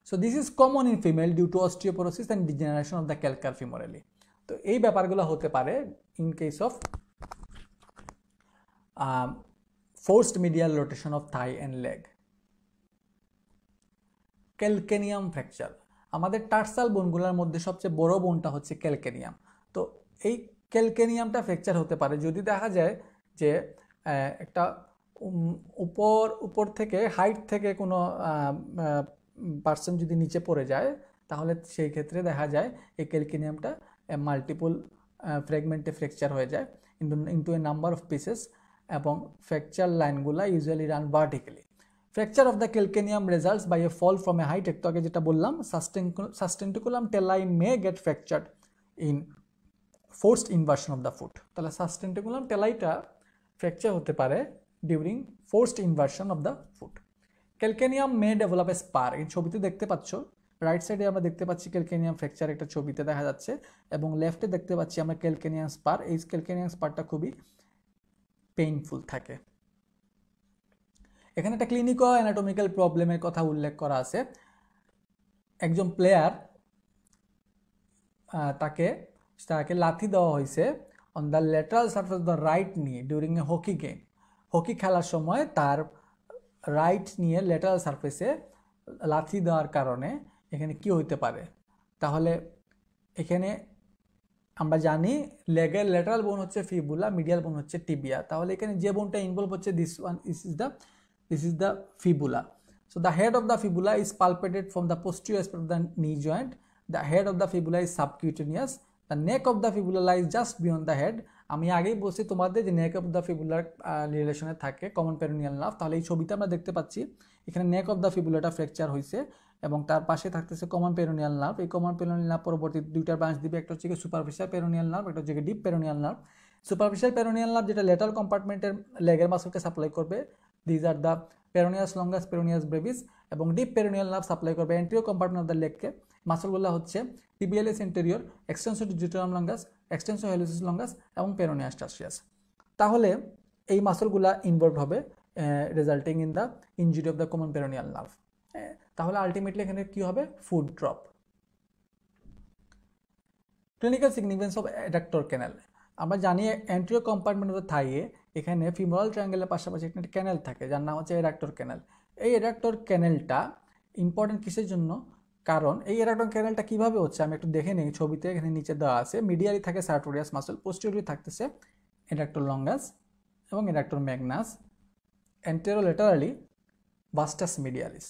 So this is common in female due to osteoporosis and degeneration of the calcar ফিমোরালি। তো এই ব্যাপারগুলো হতে পারে in case of forced medial rotation of Thai and leg. Calcaneum fracture. আমাদের টার্সাল বোনগুলোর মধ্যে সবচেয়ে বড় বোনটা হচ্ছে ক্যালকেনিয়াম। তো এই ক্যালকেনিয়ামটা ফ্র্যাকচার হতে পারে যদি দেখা যায় যে একটা উপর থেকে হাইট থেকে কোনো পার্সন যদি নিচে পড়ে যায়, তাহলে সেই ক্ষেত্রে দেখা যায় এই ক্যালকেনিয়ামটা মাল্টিপল ফ্র্যাগমেন্টে ফ্র্যাকচার হয়ে যায় into a number of pieces, এবং ফ্র্যাকচার লাইনগুলো usually run vertically. Fracture of the calcaneum results by a fall from a height. একটু আগে যেটা বললাম, sustentaculum tali may get fractured in forced inversion of the foot. তাহলে sustentaculum টেলাইটা fracture হতে পারে during forced inversion of the foot. Calcaneum may develop a spur. এই ছবিতে দেখতে পাচ্ছ, রাইট সাইডে আমরা দেখতে পাচ্ছি ক্যালকেনিয়াম ফ্র্যাকচার একটা ছবিতে দেখা যাচ্ছে, এবং লেফটে দেখতে পাচ্ছি আমরা ক্যালকেনিয়াম স্পার। এই ক্যালকেনিয়াম স্পারটা খুবই পেইনফুল থাকে। এখানে একটা ক্লিনিক্যাল অ্যানাটমিক্যাল প্রবলেমের কথা উল্লেখ করা আছে। একজন প্লেয়ার তাকে লাথি দেওয়া হয়েছে on the lateral surface of the right knee during a hockey game. Hockey খেলার সময় তার রাইট নিয়ে ল্যাটারাল সারফেসে লাথি দেওয়ার কারণে এখানে কি হইতে পারে? তাহলে এখানে আমরা জানি লেগের ল্যাটারাল বোন হচ্ছে ফিবুলা, মিডিয়াল বোন হচ্ছে টিবিয়া। তাহলে এখানে যে বোনটা ইনভলভ হচ্ছে this is the fibula. So the head of the fibula is palpated from the posterior aspect of the knee joint. The head of the fibula is subcutaneous. The neck of the fibula lies just beyond the head. আমি আগেই বলছি তোমাদের যে নেক of the fibular রিলেশনে থাকে common perineal nerve. তাহলে এই ছবিতে আমরা দেখতে পাচ্ছি এখানে নেক অফ দ্য ফিবুলাটা ফ্র্যাকচার হয়েছে এবং তার পাশে থাকতেছে কমন পেরোনিয়াল নার্ভ। এই কমন পেরোনিয়াল নার্ভ পরবর্তী দুইটা ব্রাঞ্চ দিবে, একটা হচ্ছে সুপারফিশিয়াল পেরোনিয়াল নার্ভ, একটা হচ্ছে deep peroneal nerve. Superficial peroneal nerve যেটা লেটারাল কম্পার্টমেন্টের লেগের মাসলকে সাপ্লাই করবে, these are the peroneus longus, peroneus brevis. এবং ডিপ পেরোনিয়াল নার্ভ সাপ্লাই করবে এন্টেরিয়র কম্পার্টমেন্ট অফ দ্য লেগকে। মাসলগুলো হচ্ছে tibialis interior, extensor digitorum longus, extensor hallucis longus এবং পেরোনিয়াস টার্সিয়াস। তাহলে এই মাসলগুলা ইনভলভ হবে resulting in the injury of the common peroneal nerve. তাহলে আলটিমেটলি এখানে কি হবে? Foot drop. Clinical significance of adductor ক্যানেল। আমরা জানি অ্যান্টেরিয়র কম্পার্টমেন্ট অফ দ্য থাইয়ে এখানে ফিমোরাল ট্রায়াঙ্গেলের পাশাপাশি একটা ক্যানেল থাকে যার নাম হচ্ছে অ্যাডাক্টর ক্যানেল। এই অ্যাডাক্টর ক্যানেলটা ইম্পর্টেন্ট কিসের জন্য? কারণ এই অ্যাডাক্টর ক্যানেলটা কীভাবে হচ্ছে আমি একটু দেখে নিই। ছবিতে এখানে নিচে দেওয়া আছে, মিডিয়ালি থাকে সার্টোরিয়াস মাসল, পোস্টেরিয়রলি থাকতেছে অ্যাডাক্টর লঙ্গাস এবং adductor magnus, anterolaterally vastus medialis.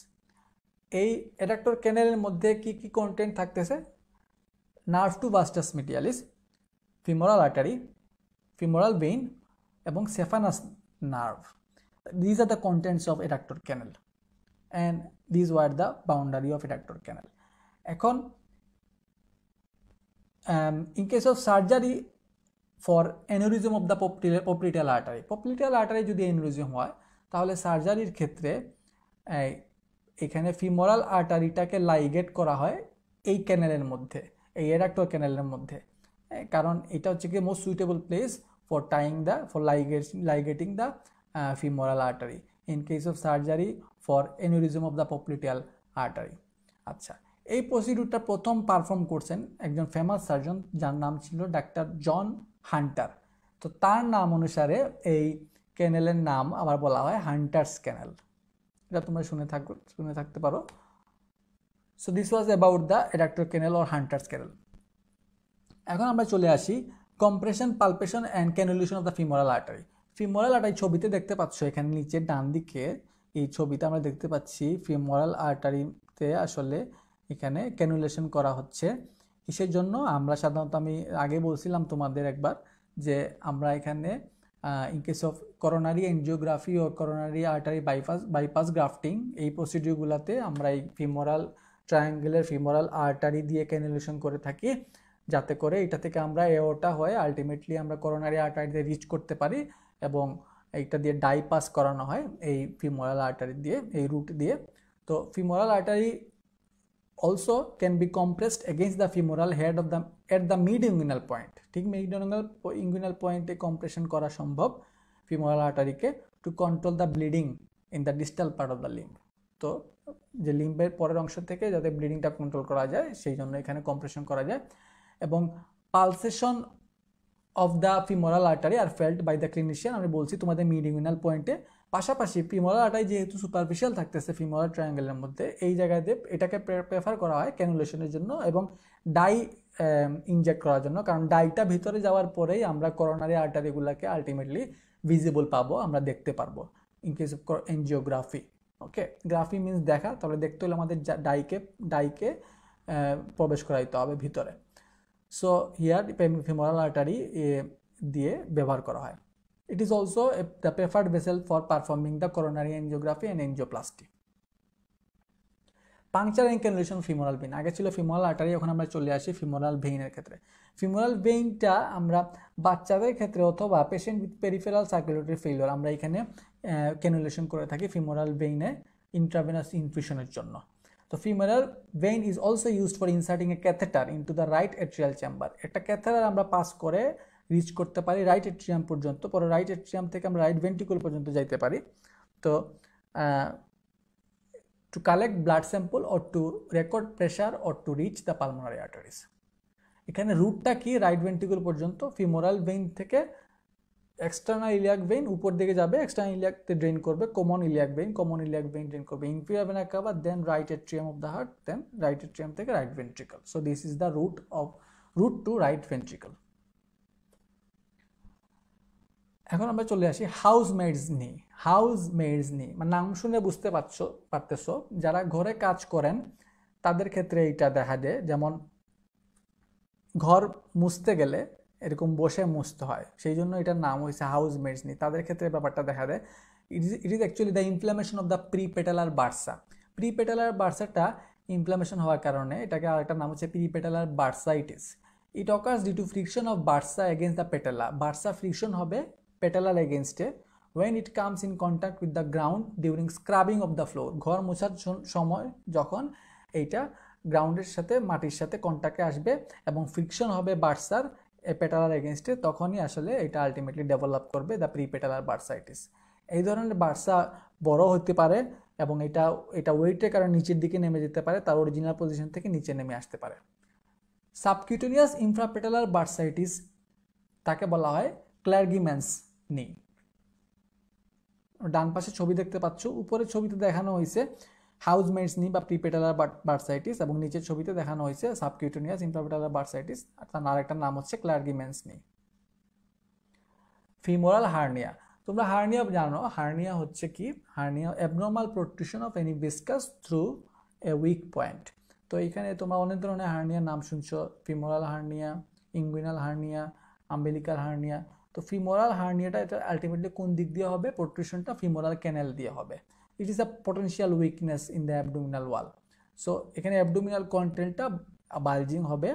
এই অ্যাডাক্টর ক্যানেলের মধ্যে কি কি কন্টেন্ট থাকতেছে? Nerve to vastus medialis, femoral artery, femoral vein এবং saphenous nerve. These are the contents of adductor canal and these were the boundary of adductor canal. এখন in case of surgery for aneurysm of the popliteal artery, popliteal artery যদি aneurysm হয় তাহলে সার্জারির ক্ষেত্রে এখানে femoral আর্টারিটাকে ligate করা হয় এই ক্যানেলের মধ্যে, এই অ্যাডাক্টর ক্যানেলের মধ্যে, কারণ এটা হচ্ছে কি most suitable place for tying the for ligating the femoral artery in case of surgery for aneurysm of the popliteal artery. আচ্ছা, এই প্রসিডিউরটা প্রথম পারফর্ম করছেন একজন ফেমাস সার্জন যার নাম ছিল ডাক্তার জন হান্টার। তো তার নাম অনুসারে এই ক্যানেলের নাম আবার বলা হয় হান্টার্স ক্যানেল। এটা তোমরা শুনে থাকতে পারো। So this was about the adductor canal or Hunter's canal. এখন আমরা চলে আসি compression, palpation and cannulation of the femoral artery. Femoral artery ছবিতে দেখতে পাচ্ছ, এখানে নিচে ডান দিকে এই ছবিতে আমরা দেখতে পাচ্ছি ফিমোরাল আর্টারিতে আসলে এখানে ক্যানুলেশন করা হচ্ছে। কিসের জন্য? আমরা সাধারণত আমি আগে বলছিলাম তোমাদের একবার যে আমরা এখানে in case of coronary angiography ও করোনারি আর্টারি বাইপাস গ্রাফটিং এই প্রসিডিউরগুলোতে আমরা এই ফিমোরাল ট্রায়াঙ্গেলের ফিমোরাল আর্টারি দিয়ে ক্যানুলেশন করে থাকি, যাতে করে এটা থেকে আমরা এওটা হয়ে আলটিমেটলি আমরা করোনারি আর্টারিতে রিচ করতে পারি এবং এইটা দিয়ে ডাইপাস করানো হয় এই ফিমোরাল আর্টারি দিয়ে, এই রুট দিয়ে। তো femoral artery also can be compressed against the femoral head of the at the mid inguinal point. ঠিক মিড ইঙ্গুইনাল পয়েন্টে কম্প্রেশন করা সম্ভব ফিমোরাল আর্টারিকে to control the bleeding in the distal part of the limb. তো যে লিম্বের পরের অংশ থেকে যাতে ব্লিডিংটা কন্ট্রোল করা যায় সেই জন্য এখানে কম্প্রেশন করা যায়। এবং pulsation of the femoral artery are felt by the clinician. আমি বলছি তোমাদের মিড ইঙ্গুইনাল পয়েন্টে। পাশাপাশি ফিমোরাল আর্টারি যেহেতু সুপারফিশিয়াল থাকতেছে ফিমোরাল ট্রায়াঙ্গেলের মধ্যে, এই জায়গাতে এটাকে প্রেফার করা হয় ক্যানুলেশনের জন্য এবং ডাই ইনজেক্ট করার জন্য, কারণ ডাইটা ভিতরে যাওয়ার পরেই আমরা করোনারি আর্টারিগুলোকে আলটিমেটলি ভিজিবল পাবো, আমরা দেখতে পারবো in case of angiography. Okay, গ্রাফি means দেখা, তাহলে দেখতে হলে আমাদের ডাইকে প্রবেশ করাইতে হবে ভিতরে। সো হিয়ার ফিমোরাল আর্টারি দিয়ে ব্যবহার করা হয়। It is also the preferred vessel for performing the coronary angiography and angioplasty. Puncture and cannulation femoral vein. আগে ছিল ফিমোরাল আর্টারি, এখন আমরা চলে আসি ফিমোরাল ভেইনের ক্ষেত্রে। ফিমোরাল ভেইনটা আমরা বাচ্চাদের ক্ষেত্রে অথবা patient with peripheral circulatory failure আমরা এখানে ক্যানুলেশন করে থাকি ফিমোরাল ভেইনে ইন্ট্রাভেনাস ইনফিউশনের জন্য। তো femoral vein is also used for inserting A catheter into the right atrial chamber. একটা ক্যাথেটার আমরা পাস করে রিচ করতে পারি রাইট এট্রিয়াম পর্যন্ত, পরে রাইট এট্রিয়াম থেকে আমরা রাইট ভেন্ট্রিকল পর্যন্ত যাইতে পারি। তো to collect blood sample or to record pressure or to reach the pulmonary arteries. এখানে রুটটা কি? রাইট ভেন্ট্রিকল পর্যন্ত। ফিমোরাল ভেইন থেকে এক্সটার্নাল ইলিয়াক ভেইন উপর দিকে যাবে, এক্সটার্নাল ইলিয়াকতে ড্রেন করবে কমন ইলিয়াক ভেইন ড্রেন করবে inferior vena cava, then right atrium of the heart, then right atrium থেকে right ventricle. So this is the route to right ventricle. এখন আমরা চলে আসি হাউসমেডস নি। মানে নাম শুনে বুঝতে পারতেছো যারা ঘরে কাজ করেন তাদের ক্ষেত্রে এইটা দেখা দেয়। যেমন ঘর মুছতে গেলে এরকম বসে মুছতে হয়, সেই জন্য এটার নাম হয়েছে হাউসমেডস নি। তাদের ক্ষেত্রে ব্যাপারটা দেখা দেয়। It is actually the inflammation of the prepatellar bursa. Prepatellar বার্সাটা ইনফ্লামেশন হওয়ার কারণে এটাকে আরেকটা নাম হচ্ছে prepatellar bursitis. It occurs due to friction of bursa against the patella. Bursa friction হবে পেটালার এগেনস্টে when it comes in contact with the ground during scrubbing of the floor। ঘর মোছার সময় যখন এইটা গ্রাউন্ডের সাথে মাটির সাথে কন্ট্যাক্টে আসবে এবং ফ্রিকশন হবে বার্সার পেটালার এগেনস্টে, তখনই আসলে এটা আলটিমেটলি ডেভেলপ করবে দ্য প্রিপেটালার বার্সাইটিস। এই ধরনের বার্সা বড় হতে পারে এবং এটা ওয়েটের কারণে নিচের দিকে নেমে যেতে পারে, তার অরিজিনাল পজিশন থেকে নিচে নেমে আসতে পারে। সাবকিউটেনিয়াস ইনফ্রাপেটালার বার্সাইটিস তাকে বলা হয় ক্লার্গিম্যানস নি। ডান পাশে ছবি দেখতে পাচ্ছ, উপরের ছবিতে দেখানো হয়েছে হাউজমেটস নি বা প্রিপেটালার বার্সাইটিস এবং নিচের ছবিতে দেখানো হয়েছে সাবকিউটেনিয়াস ইনফ্রাপেটালার বার্সাইটিস, তার আরেকটা নাম হচ্ছে ক্লার্গিম্যানস নি। ফিমোরাল হার্নিয়া, তোমরা হার্নিয়া জানো, হার্নিয়া হচ্ছে কি, hernia abnormal protrusion of any viscous through a weak point. তো এখানে তোমরা অনেক ধরনের হার্নিয়ার নাম শুনছো, femoral hernia, inguinal hernia, umbilical hernia. তো ফিমোরাল হার্নিয়াটা এটা আলটিমেটলি কোন দিক দিয়ে হবে, প্রোট্রুশনটা ফিমোরাল ক্যানেল দিয়ে হবে। It is a potential weakness in the abdominal wall. So এখানে অ্যাবডোমিনাল কন্টেন্টটা বালজিং হবে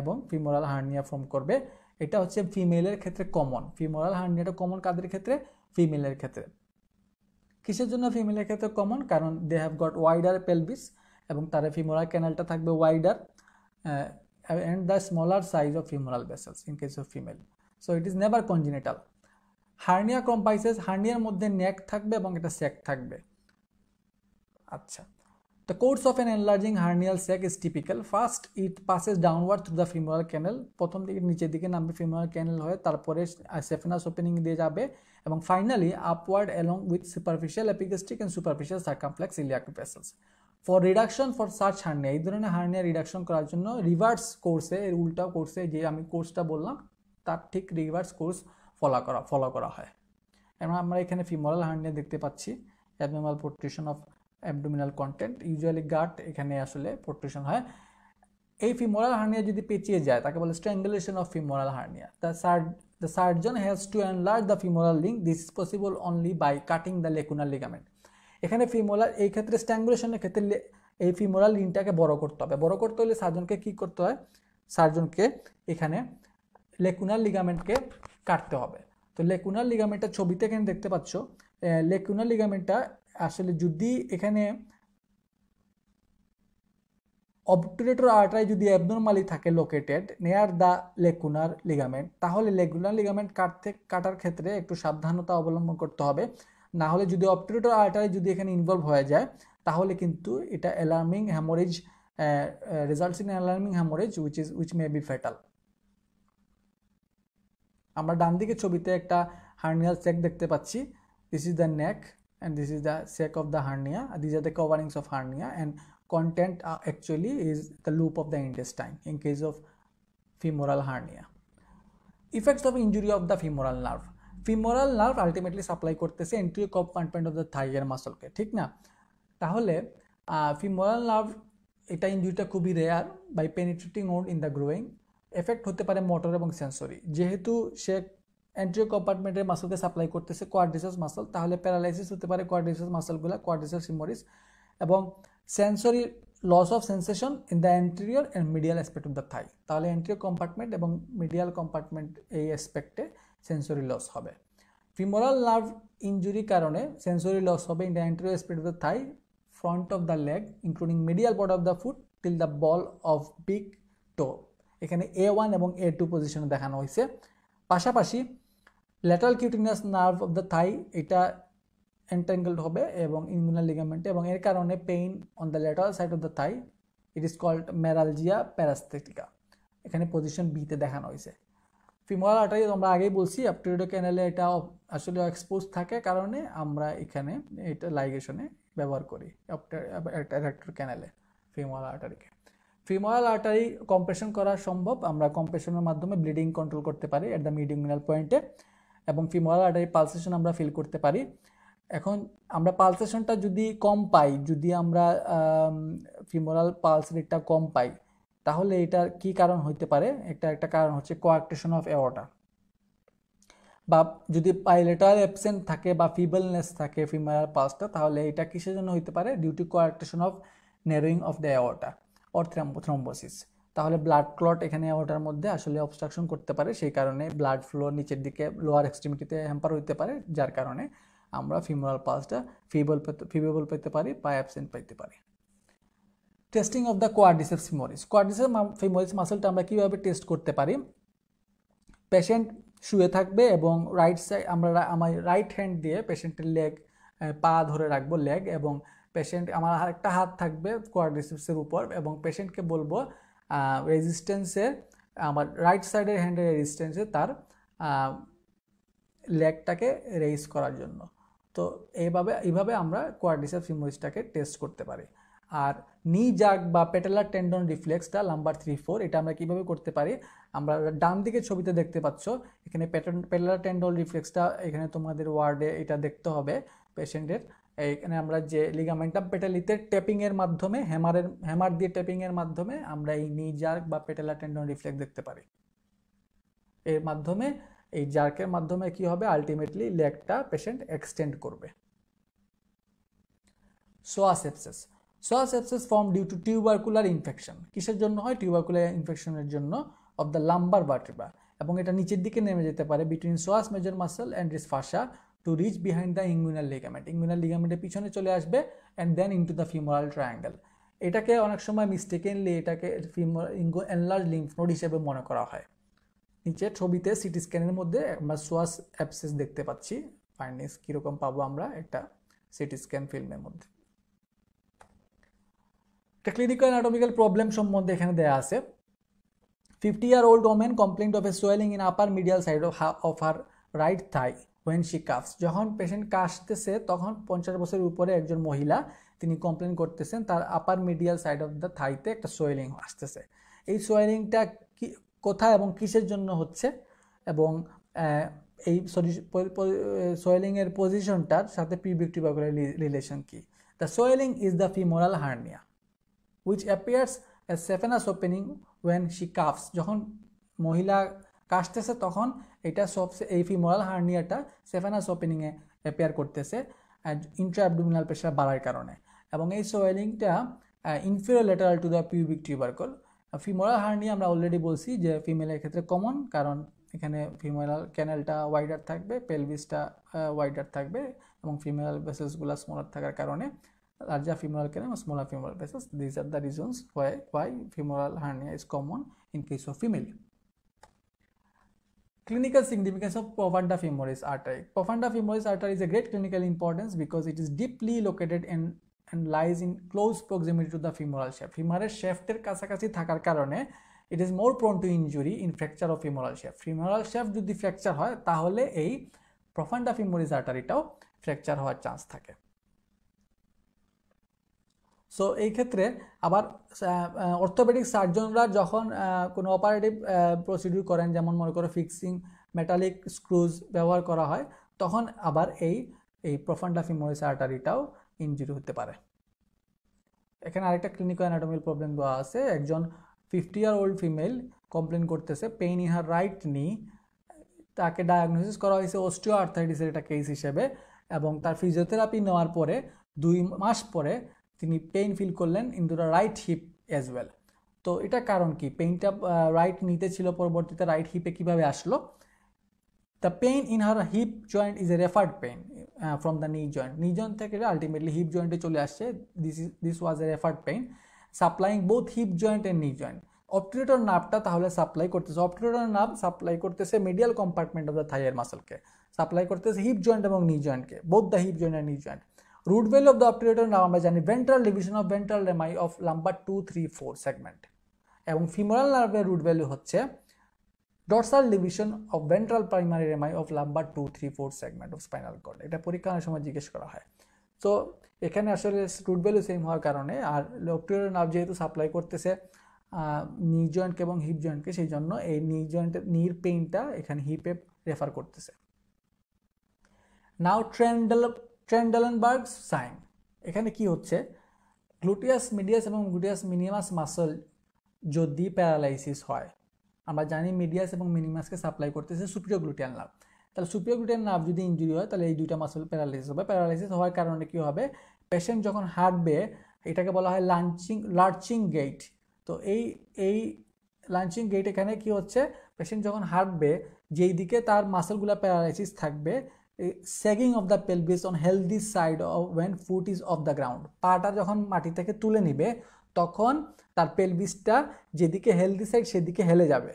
এবং ফিমোরাল হার্নিয়া ফর্ম করবে। এটা হচ্ছে ফিমেলের ক্ষেত্রে কমন। ফিমোরাল হার্নিয়াটা কমন কাদের ক্ষেত্রে, ফিমেলের ক্ষেত্রে। কিসের জন্য ফিমেলের ক্ষেত্রে কমন, কারণ they have got wider pelvis এবং তার ফিমোরাল ক্যানেলটা থাকবে wider and the smaller size of femoral vessels in case of female. So it is never congenital. Hernia comprises, হার্নিয়ার মধ্যে নেক থাকবে এবং এটা স্যাক থাকবে। আচ্ছা, the course of an enlarging hernial sac is typical. First it passes downward through the femoral canal, প্রথম দিকে নিচের দিকে নামবে femoral canal হয়ে, তারপরে saphenous opening দিয়ে যাবে এবং finally upward along with superficial epigastric and superficial circumflex iliac vessels. For reduction for search hernia, এই ধরনের হার্নিয়া রিডাকশন করার জন্য রিভার্স কোর্সে, এর উল্টা কোর্সে যে আমি কোর্সটা বললাম তার ঠিক রিভার্স কোর্স ফলো করা হয়। এবং আমরা এখানে ফিমোরাল হার্নিয়া দেখতে পাচ্ছি, abnormal protrusion of abdominal content, usually gut এখানে আসলে প্রোট্রুশন হয়। এই ফিমোরাল হার্নিয়া যদি পেঁচিয়ে যায় তাকে বলে strangulation of femoral hernia. The surgeon has to enlarge the femoral link, this is possible only by cutting the lacunar ligament. এখানে ফিমোরাল, এই ক্ষেত্রে স্ট্র্যাঙ্গুলেশনের ক্ষেত্রে এই ফিমোরাল লিঙ্কটাকে বড় করতে হবে। বড় করতে হলে সার্জনকে কি করতে হয়, সার্জনকে এখানে লেকুনার লিগামেন্টকে কাটতে হবে। তো লেকুনার লিগামেন্টটা ছবিতে এখানে দেখতে পাচ্ছ, লেকুনার লিগামেন্টটা আসলে যদি এখানে অবটুরেটর আর্টারি যদি অ্যাবনরমালি থাকে located near the lacunar ligament, তাহলে লেকুনার লিগামেন্ট কাটার ক্ষেত্রে একটু সাবধানতা অবলম্বন করতে হবে। না হলে যদি অবটুরেটর আর্টারি যদি এখানে ইনভলভ হয়ে যায় তাহলে কিন্তু এটা alarming haemorrhage results in alarming haemorrhage which may be fatal. আমরা ডান দিকে ছবিতে একটা হার্নিয়াল স্যাক দেখতে পাচ্ছি। This is the neck and this is the sac of the hernia. These are the coverings of hernia and content actually is the loop of the intestine in case of femoral hernia. Effects of injury of the femoral nerve. Femoral nerve ultimately supply করতেছে anterior compartment of the thigh এর মাসলকে, ঠিক না? তাহলে femoral nerve এটা ইনজুরিটা খুবই rare, by penetrating wound in the growing। Effect হতে পারে মোটর এবং সেন্সরি। যেহেতু সে অ্যান্টেরিয়র কম্পার্টমেন্টের মাসলকে সাপ্লাই করতেছে কোয়াড্রিসেপস মাসল, তাহলে প্যারালাইসিস হতে পারে কোয়াড্রিসেপস মাসলগুলো, কোয়াড্রিসেপস ফিমোরিস, এবং sensory loss of sensation in the anterior and medial aspect of the thigh. তাহলে অ্যান্টেরিয়র কম্পার্টমেন্ট এবং মিডিয়াল কম্পার্টমেন্ট এই অ্যাসপেক্টে সেন্সরি লস হবে। ফিমোরাল নার্ভ ইনজুরির কারণে সেন্সরি লস হবে in the anterior aspect of the thigh, front of the leg including medial body of the foot till the ball of big toe. এখানে A1 এবং A2 পজিশনে দেখানো হয়েছে। পাশাপাশি lateral cutaneous nerve of the thigh এটা entangled হবে এবং inguinal লিগামেন্টে, এবং এর কারণে pain on the lateral side of the thigh, it is called meralgia paraesthetica. এখানে পজিশন বিতে দেখানো হয়েছে। ফিমোরাল আর্টারি আমরা আগেই বলছি অবটুরেটর ক্যানেলে এটা আসলে এক্সপোজ থাকে কারণে আমরা এখানে এটা লাইগেশনে ব্যবহার করি অবটুরেটর ক্যানেলে ফিমোরাল আর্টারিকে। ফিমোরাল আর্টারি কম্প্রেশন করা সম্ভব, আমরা কম্প্রেশনের মাধ্যমে ব্লিডিং কন্ট্রোল করতে পারি এট দ্য মিডিয়াল পয়েন্টে, এবং ফিমোরাল আর্টারি পালসেশন আমরা ফিল করতে পারি। এখন আমরা পালসেশনটা যদি কম পাই, যদি আমরা ফিমোরাল পালস রেটটা কম পাই, তাহলে এটার কি কারণ হতে পারে? একটা কারণ হচ্ছে কোয়ার্কটেশন অফ এওর্টা, বা যদি বাইলেটারাল অ্যাবসেন্ট থাকে বা ফিবলনেস থাকে ফিমোরাল পালসটা, তাহলে এটা কিসের জন্য হতে পারে? Due to coarctation of narrowing of the aorta or thrombosis। তাহলে ব্লাড ক্লট এখানে অ্যাওর্টার মধ্যে আসলে অবস্ট্রাকশন করতে পারে, সেই কারণে ব্লাড ফ্লো নিচের দিকে লোয়ার এক্সট্রিমিটিতে হ্যাম্পার হইতে পারে, যার কারণে আমরা ফিমোরাল পালসটা ফিবেবল পেতে পারি বা অ্যাবসেন্ট পেতে পারি। Testing of the quadriceps femoris. Quadriceps femoris মাসলটা আমরা কীভাবে টেস্ট করতে পারি? পেশেন্ট শুয়ে থাকবে এবং রাইট সাইড আমার রাইট হ্যান্ড দিয়ে পেশেন্টের লেগ পা ধরে রাখবো লেগ, এবং পেশেন্ট আমার আরেকটা হাত থাকবে কোয়াড্রিসেপসের উপর, এবং পেশেন্টকে বলবো রেজিস্ট্যান্সের আমার রাইট সাইডের হ্যান্ডের রেজিস্ট্যান্সে তার লেগটাকে রেইজ করার জন্য। তো এইভাবে আমরা কোয়াড্রিসেপস ফিমোরিসটাকে টেস্ট করতে পারি। আর নি জাগ বা পেটেলার টেন্ডন রিফ্লেক্সটা নাম্বার 3-4 এটা আমরা কিভাবে করতে পারি? আমরা ডান দিকে ছবিতে দেখতে পাচ্ছ, এখানে পেটেলার টেন্ডন রিফ্লেক্সটা এখানে তোমাদের ওয়ার্ডে এটা দেখতে হবে পেশেন্টের। এখানে আমরা যে লিগামেন্টাম পেটালিতে ট্যাপিংয়ের মাধ্যমে হ্যামার দিয়ে ট্যাপিংয়ের মাধ্যমে আমরা এই নি জার্ক বা পেটেলার টেন্ডন রিফ্লেক্স দেখতে পারি। এর মাধ্যমে এই জার্কের মাধ্যমে কি হবে? আলটিমেটলি লেগটা পেশেন্ট এক্সটেন্ড করবে। Psoas sepsis. Psoas sepsis form due to tubercular infection. কিসের জন্য হয়? টিউবারকুলার ইনফেকশনের জন্য অফ দ্য লাম্বার ভার্টিব্রা, এবং এটা নিচের দিকে নেমে যেতে পারে between psoas major muscle and its fascia to reach behind the inguinal ligament. Inguinal লিগামেন্টের পিছনে চলে আসবে and then into the femoral triangle. এটাকে অনেক সময় মিস্টেকেনলি এটাকে এনলার্জ লিম্ফ নোড হিসেবে মনে করা হয়। নিচে ছবিতে সিটি স্ক্যানের মধ্যে আমরা সোয়াস অ্যাবসেস দেখতে পাচ্ছি। ফাইন্ডিংস কীরকম পাবো আমরা একটা সিটি স্ক্যান ফিল্মের মধ্যে। একটা ক্লিনিক্যাল অ্যানাটমিক্যাল প্রবলেম সম্বন্ধে এখানে দেওয়া আছে। 50-year-old woman complained of a swelling in upper medial side of her right thigh when she coughs। যখন পেশেন্ট কাশতেছে তখন 50 বছরের উপরে একজন মহিলা তিনি কমপ্লেন করতেছেন তার আপার মিডিয়াল সাইড অফ দ্য থাইতে একটা সোয়েলিং আসতেছে। এই সোয়েলিংটা কোথায় এবং কিসের জন্য হচ্ছে, এবং এই সোয়েলিংয়ের পজিশনটার সাথে পিউবিক টিউবারকুলার রিলেশন কি? The swelling is the femoral hernia which appears as saphenous opening when she coughs। যখন মহিলা কাশতেছে তখন এটা এই ফিমোরাল হার্নিয়াটা সেফেনাস ওপেনিংয়ে অ্যাপিয়ার করতেছে ইন্ট্রা-অ্যাবডোমিনাল প্রেশার বাড়ার কারণে, এবং এই সোয়েলিংটা inferior lateral to the pubic tubercle. Femoral hernia আমরা অলরেডি বলছি যে ফিমেলের ক্ষেত্রে কমন, কারণ এখানে ফিমেরাল ক্যানেলটা ওয়াইডার থাকবে, পেলভিসটা ওয়াইডার থাকবে, এবং ফিমেরাল ভেসেলসগুলো স্মলার থাকার কারণে larger femoral canal or smaller femoral vessels. These are the reasons why femoral hernia is common in case of female. Clinical significance of profunda femoris artery. Profunda femoris artery is a great clinical importance because it is deeply located and lies in close proximity to the femoral shaft. Femoral shaft এর কাছাকাছি থাকার কারণে it is more prone to injury in fracture of femoral shaft. Femoral shaft যদি fracture হয় তাহলে এই profunda femoris arteryটাও fracture হওয়ার chance থাকে। সো এই ক্ষেত্রে আবার অর্থোপেডিক সার্জনরা যখন কোনো অপারেটিভ প্রসিডিউর করেন, যেমন মনে করো ফিক্সিং মেটালিক স্ক্রুজ ব্যবহার করা হয়, তখন আবার এই প্রফান্ডা ফিমোরিস আর্টারিটাও ইনজুরি হতে পারে। এখানে আরেকটা ক্লিনিক্যাল অ্যানাটমিক্যাল প্রবলেম দেওয়া আছে। একজন 50-year-old ফিমেল কমপ্লেন করতেছে পেইন ইন হার রাইট নি। তাকে ডায়াগনোসিস করা হয়েছে অস্টিও আর্থাইটিসের একটা কেস হিসেবে, এবং তার ফিজিওথেরাপি নেওয়ার পরে 2 মাস পরে তিনি পেইন ফিল করলেন into the right hip as well. তো এটা কারণ কি? পেইনটা রাইট নিতে ছিল, পরবর্তীতে রাইট হিপে কিভাবে আসলো? The pain in her hip joint is a referred pain from the knee joint. Knee joint থেকে আলটিমেটলি হিপ জয়েন্টে চলে আসছে। This was a referred pain supplying both hip joint and knee joint. Obturator নার্ভটা তাহলে supply করতেছে, obturator nerve supply করতেছে medial compartment of the থাইয়ের মাসলকে, সাপ্লাই করতেছে হিপ জয়েন্ট এবং নি জয়েন্টকে, both the hip joint and knee joint. Root value of the obturator nerve আমরা জানি ventral division of ventral rami of lumbar 2-3-4 segment, এবং femoral নার্ভের রুট ভ্যালু হচ্ছে dorsal division of ventral primary rami of lumbar 2-3-4 segment of spinal cord. এটা পরীক্ষার সময় জিজ্ঞেস করা হয়। তো এখানে আসলে রুট ভ্যালু সেম হওয়ার কারণে, আর অবটুরেটর নার্ভ যেহেতু সাপ্লাই করতেছে নি জয়েন্টকে এবং হিপ জয়েন্টকে, সেই জন্য এই নি জয়েন্টের নির পেইনটা এখানে হিপে রেফার করতেছে। নাও ট্রেন্ডেলেনবার্গ সাইন। এখানে কি হচ্ছে? গ্লুটিয়াস মিডিয়াস এবং গ্লুটিয়াস মিনিমাস মাসল যদি প্যারালাইসিস হয়, আমরা জানি মিডিয়াস এবং মিনিমাসকে সাপ্লাই করতেছে সুপিরিয়র গ্লুটিয়াল নার্ভ, তাহলে সুপিরিয়র গ্লুটিয়াল নার্ভ যদি ইনজুরি হয় তাহলে এই দুইটা মাসল প্যারালাইসিস হবে। প্যারালাইসিস হওয়ার কারণে কি হবে? পেশেন্ট যখন হাঁটবে এটাকে বলা হয় লার্চিং গেট। তো এই লার্চিং গেট এখানে কি হচ্ছে, পেশেন্ট যখন হাঁটবে যেই দিকে তার মাসেলগুলো প্যারালাইসিস থাকবে, sagging of the pelvis on healthy side of when foot is off the ground, পাটা যখন মাটি থেকে তুলে নিবে তখন তার পেলভিসটা যেদিকে হেলদি সাইড সেদিকে হেলে যাবে,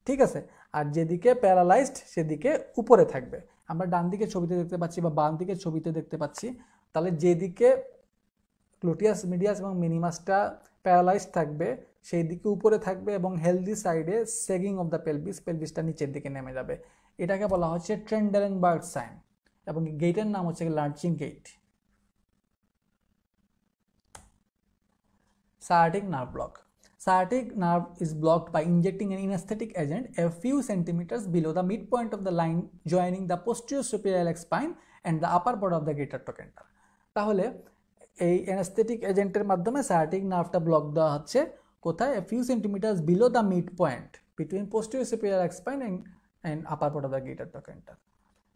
ঠিক আছে, আর যেদিকে প্যারালাইজড সেদিকে উপরে থাকবে। আমরা ডান দিকে ছবিতে দেখতে পাচ্ছি বা বাম দিকে ছবিতে দেখতে পাচ্ছি, তাহলে যেদিকে গ্লুটিয়াস মিডিয়াস এবং মিনিমাসটা প্যারালাইজড থাকবে সেই দিকে উপরে থাকবে এবং হেলদি সাইডে সেগিং অফ দ্য পেলভিসটা নিচের দিকে নেমে যাবে। এটাকে বলা হচ্ছে ট্রেন্ডেলেনবার্গ সাইন এবং গেটের নাম হচ্ছে লার্চিং gate. Sciatic nerve block. Sciatic nerve is blocked by injecting an anesthetic agent a few centimeters below the midpoint of the line joining the posterior superior iliac spine and the upper part of the greater trochanter. তাহলে এই anaesthetic এজেন্টের মাধ্যমে sciatic নার্ভটা block দেওয়া হচ্ছে কোথায়, a few centimeters below the midpoint between posterior superior iliac spine and upper part of the greater trochanter.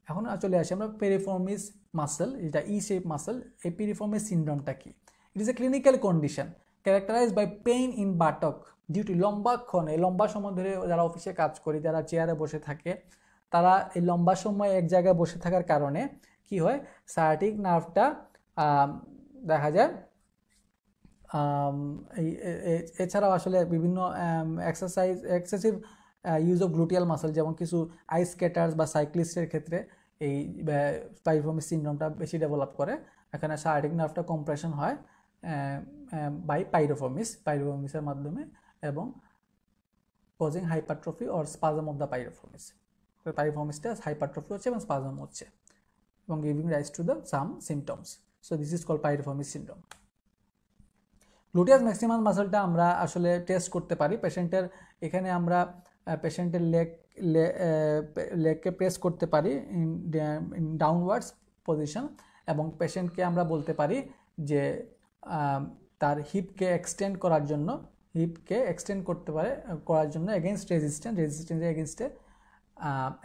এখন চলে আসি আমরা পেরিফর্মিস মাসেল, এটা ই শেপ মাসেল। এই পেরিফর্মিস সিনড্রোমটা কি? It is a clinical condition characterized by pain in buttock due to লম্বাক্ষণ, এই লম্বা সময় ধরে যারা অফিসে কাজ করি, যারা চেয়ারে বসে থাকে, তারা এই লম্বা সময় এক জায়গায় বসে থাকার কারণে কি হয়, সায়াটিক নার্ভটা দেখা যায়। এছাড়াও আসলে বিভিন্ন excessive use of gluteal muscle, যেমন কিছু আইস স্কেটার্স বা সাইক্লিস্টের ক্ষেত্রে এই পেরিফর্মিস সিনড্রোমটা বেশি ডেভেলপ করে। এখানে সায়াটিক নার্ভটা কম্প্রেশন হয় বাই পাইরোফর্মিসের মাধ্যমে এবং causing hypertrophy or spasm of the পাইরোফর্মিসটা হাইপারট্রফি হচ্ছে এবং স্পাজম হচ্ছে এবং giving rise to the some symptoms. So this is called piriformis syndrome. Gluteus maximus মাসলটা আমরা আসলে টেস্ট করতে পারি পেশেন্টের, এখানে আমরা পেশেন্টের লেগকে প্রেস করতে পারি ইন ডাউনওয়ার্ডস পজিশন এবং পেশেন্টকে আমরা বলতে পারি যে তার হিপকে এক্সটেন্ড করার জন্য এগেনস্ট রেজিস্ট্যান্সের এগেনস্টে,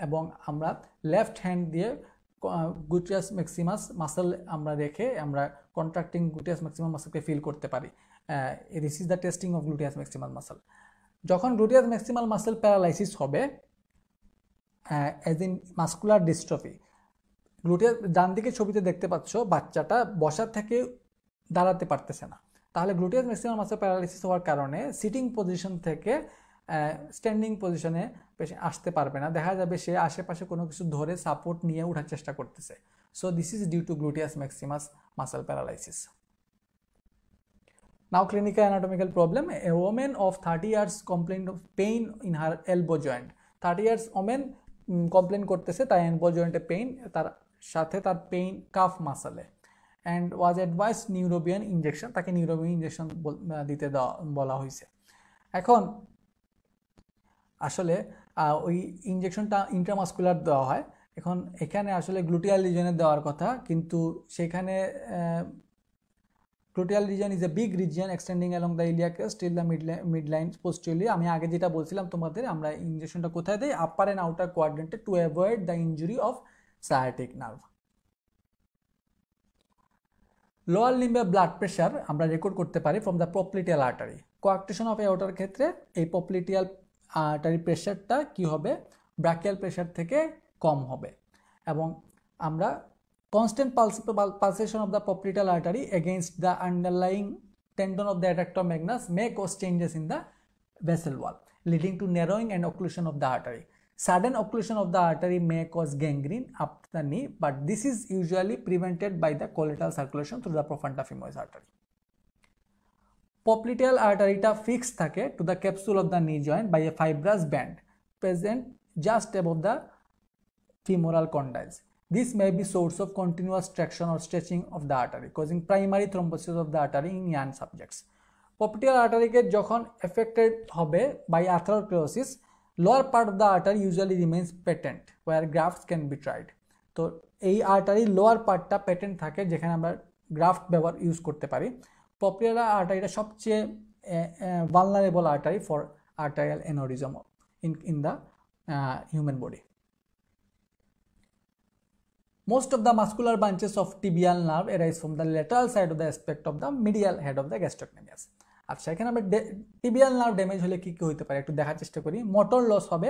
এবং আমরা লেফট হ্যান্ড দিয়ে গ্লুটিয়াস ম্যাক্সিমাস মাসল আমরা রেখে আমরা কন্ট্রাক্টিং গ্লুটিয়াস ম্যাক্সিমাস মাসলকে ফিল করতে পারি। This is the testing of gluteus maximus muscle. যখন গ্লুটিয়াস ম্যাক্সিমাল মাসল প্যারালাইসিস হবে as in muscular dystrophy, gluteus ডান দিকে ছবিতে দেখতে পাচ্ছ বাচ্চাটা বসার থেকে দাঁড়াতে পারতেছে না, তাহলে গ্লুটিয়াস ম্যাক্সিমাল মাসল প্যারালাইসিস হওয়ার কারণে সিটিং পজিশন থেকে স্ট্যান্ডিং পজিশনে আসতে পারবে না, দেখা যাবে সে আশেপাশে কোনো কিছু ধরে সাপোর্ট নিয়ে ওঠার চেষ্টা করতেছে। So this is due to gluteus maximus muscle paralysis. Now clinical anatomical problem. A woman of 30 years complained of pain in her elbow joint. 30 years woman complain করতেছে তার elbow joint পেইন, তার সাথে তার pain calf মাসলে, and was advised Neurobion injection, তাকে Neurobion injection দিতে বলা হয়েছে। এখন আসলে ওই ইনজেকশনটা ইন্ট্রামাসকুলার দেওয়া হয়। এখন এখানে আসলে গ্লুটিয়াল রিজনে দেওয়ার কথা, কিন্তু সেখানে gluteal region is a big region extending along the iliac crest till the midline posteriorly. আমি আগে যেটা বলছিলাম তোমাদের, আমরা ইনজেকশনটা কোথায় দেই, আপার এন্ড আউটার কোয়াড্রেন্টে to avoid the injury of sciatic nerve. Lower লিম্বে ব্লাড প্রেশার আমরা রেকর্ড করতে পারি from the popliteal artery. Coarctation of এওর্টার ক্ষেত্রে এই পপলিটিয়াল আর্টারি প্রেশারটা কি হবে, ব্রাকিয়াল প্রেশার থেকে কম হবে এবং আমরা constant pulsation of the popliteal artery against the underlying tendon of the adductor magnus may cause changes in the vessel wall, leading to narrowing and occlusion of the artery. Sudden occlusion of the artery may cause gangrene up the knee, but this is usually prevented by the collateral circulation through the profunda femoris artery. Popliteal artery ta fixed থাকে to the capsule of the knee joint by a fibrous band present just above the femoral condyles. This may be source of continuous traction or stretching of the artery, causing primary thrombosis of the artery in young subjects. Popliteal artery ke jokhon affected hobe by atherosclerosis, lower part of the artery usually remains patent, where grafts can be tried. তো এই artery lower পার্টটা patent থাকে যেখানে আমরা graft ব্যবহার use করতে পারি। Popliteal আর্টারিটা সবচেয়ে vulnerable artery for arterial aneurysm in the human body. Most of the muscular bunches of tibial nerve arise from the lateral side of the aspect of the medial head of the gastrocnemius. আচ্ছা, এখানে আমরা tibial nerve damage হলে কি কি হতে পারে একটু দেখার চেষ্টা করি। মোটর লস হবে,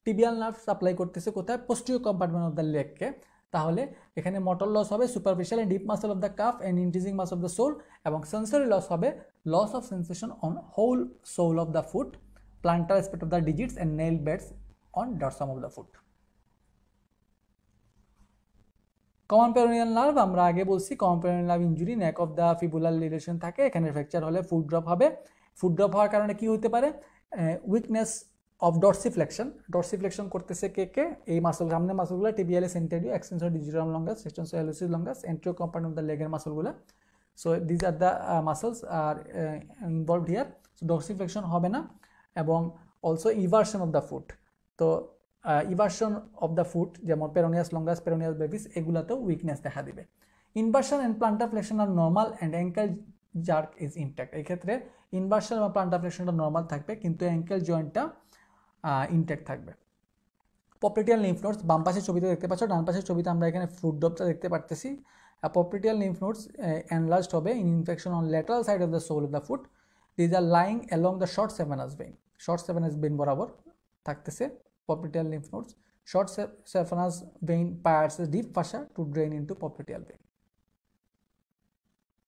টিবিয়াল নার্ভ সাপ্লাই করতেছে কোথায়, পোস্টিরিয়র কম্পার্টমেন্ট অফ দ্য লেগকে, তাহলে এখানে মোটর লস হবে superficial and deep muscle of the calf and increasing muscle of the sole, এবং সেন্সরি লস হবে loss of sensation on whole sole of the foot, plantar aspect of the digits and nail beds on dorsum of the foot. Common peroneal nerve আমরা আগে বলছি, common peroneal nerve injury neck of the fibular relation থাকে, এখানে fracture হলে foot drop হবে। Foot drop হওয়ার কারণে কি হতে পারে, উইকনেস অফ ডরসিফ্লেকশন করতেছে কে এই মাসল, সামনে মাসলগুলো tibialis anterior, extensor digitorum longus, extensor hallucis longus, anterior compartment of the লেগের মাসলগুলো। So this are the muscles are involved here. So dorsiflexion হবে না, এবং also eversion of the foot. তো ইভার্সন অফ দ্য ফুট যেমন peroneus longus, peroneus brevis, এগুলাতেও weakness দেখা দিবে। Inversion and plantar flexion are normal and ankle jerk is intact. এই ক্ষেত্রে ইনভার্সন বা প্লান্টার ফ্লেকশনটা নর্মাল থাকবে, কিন্তু অ্যাঙ্কেল জয়েন্টটা ইনট্যাক্ট থাকবে। পপলিটিয়াল লিম্ফ নোডস বাম পাশের ছবিতে দেখতে পাচ্ছ, ডান পাশের ছবিতে আমরা এখানে ফুট ড্রপটা দেখতে পারতেছি। পপলিটিয়াল লিম্ফ নোডস এনলার্জড হবে in infection on lateral side of the sole of the foot. These are lying along the short saphenous vein, short saphenous vein বরাবর থাকতেছে popliteal lymph nodes. Short saphenous vein passes deep fascia to drain into popliteal vein.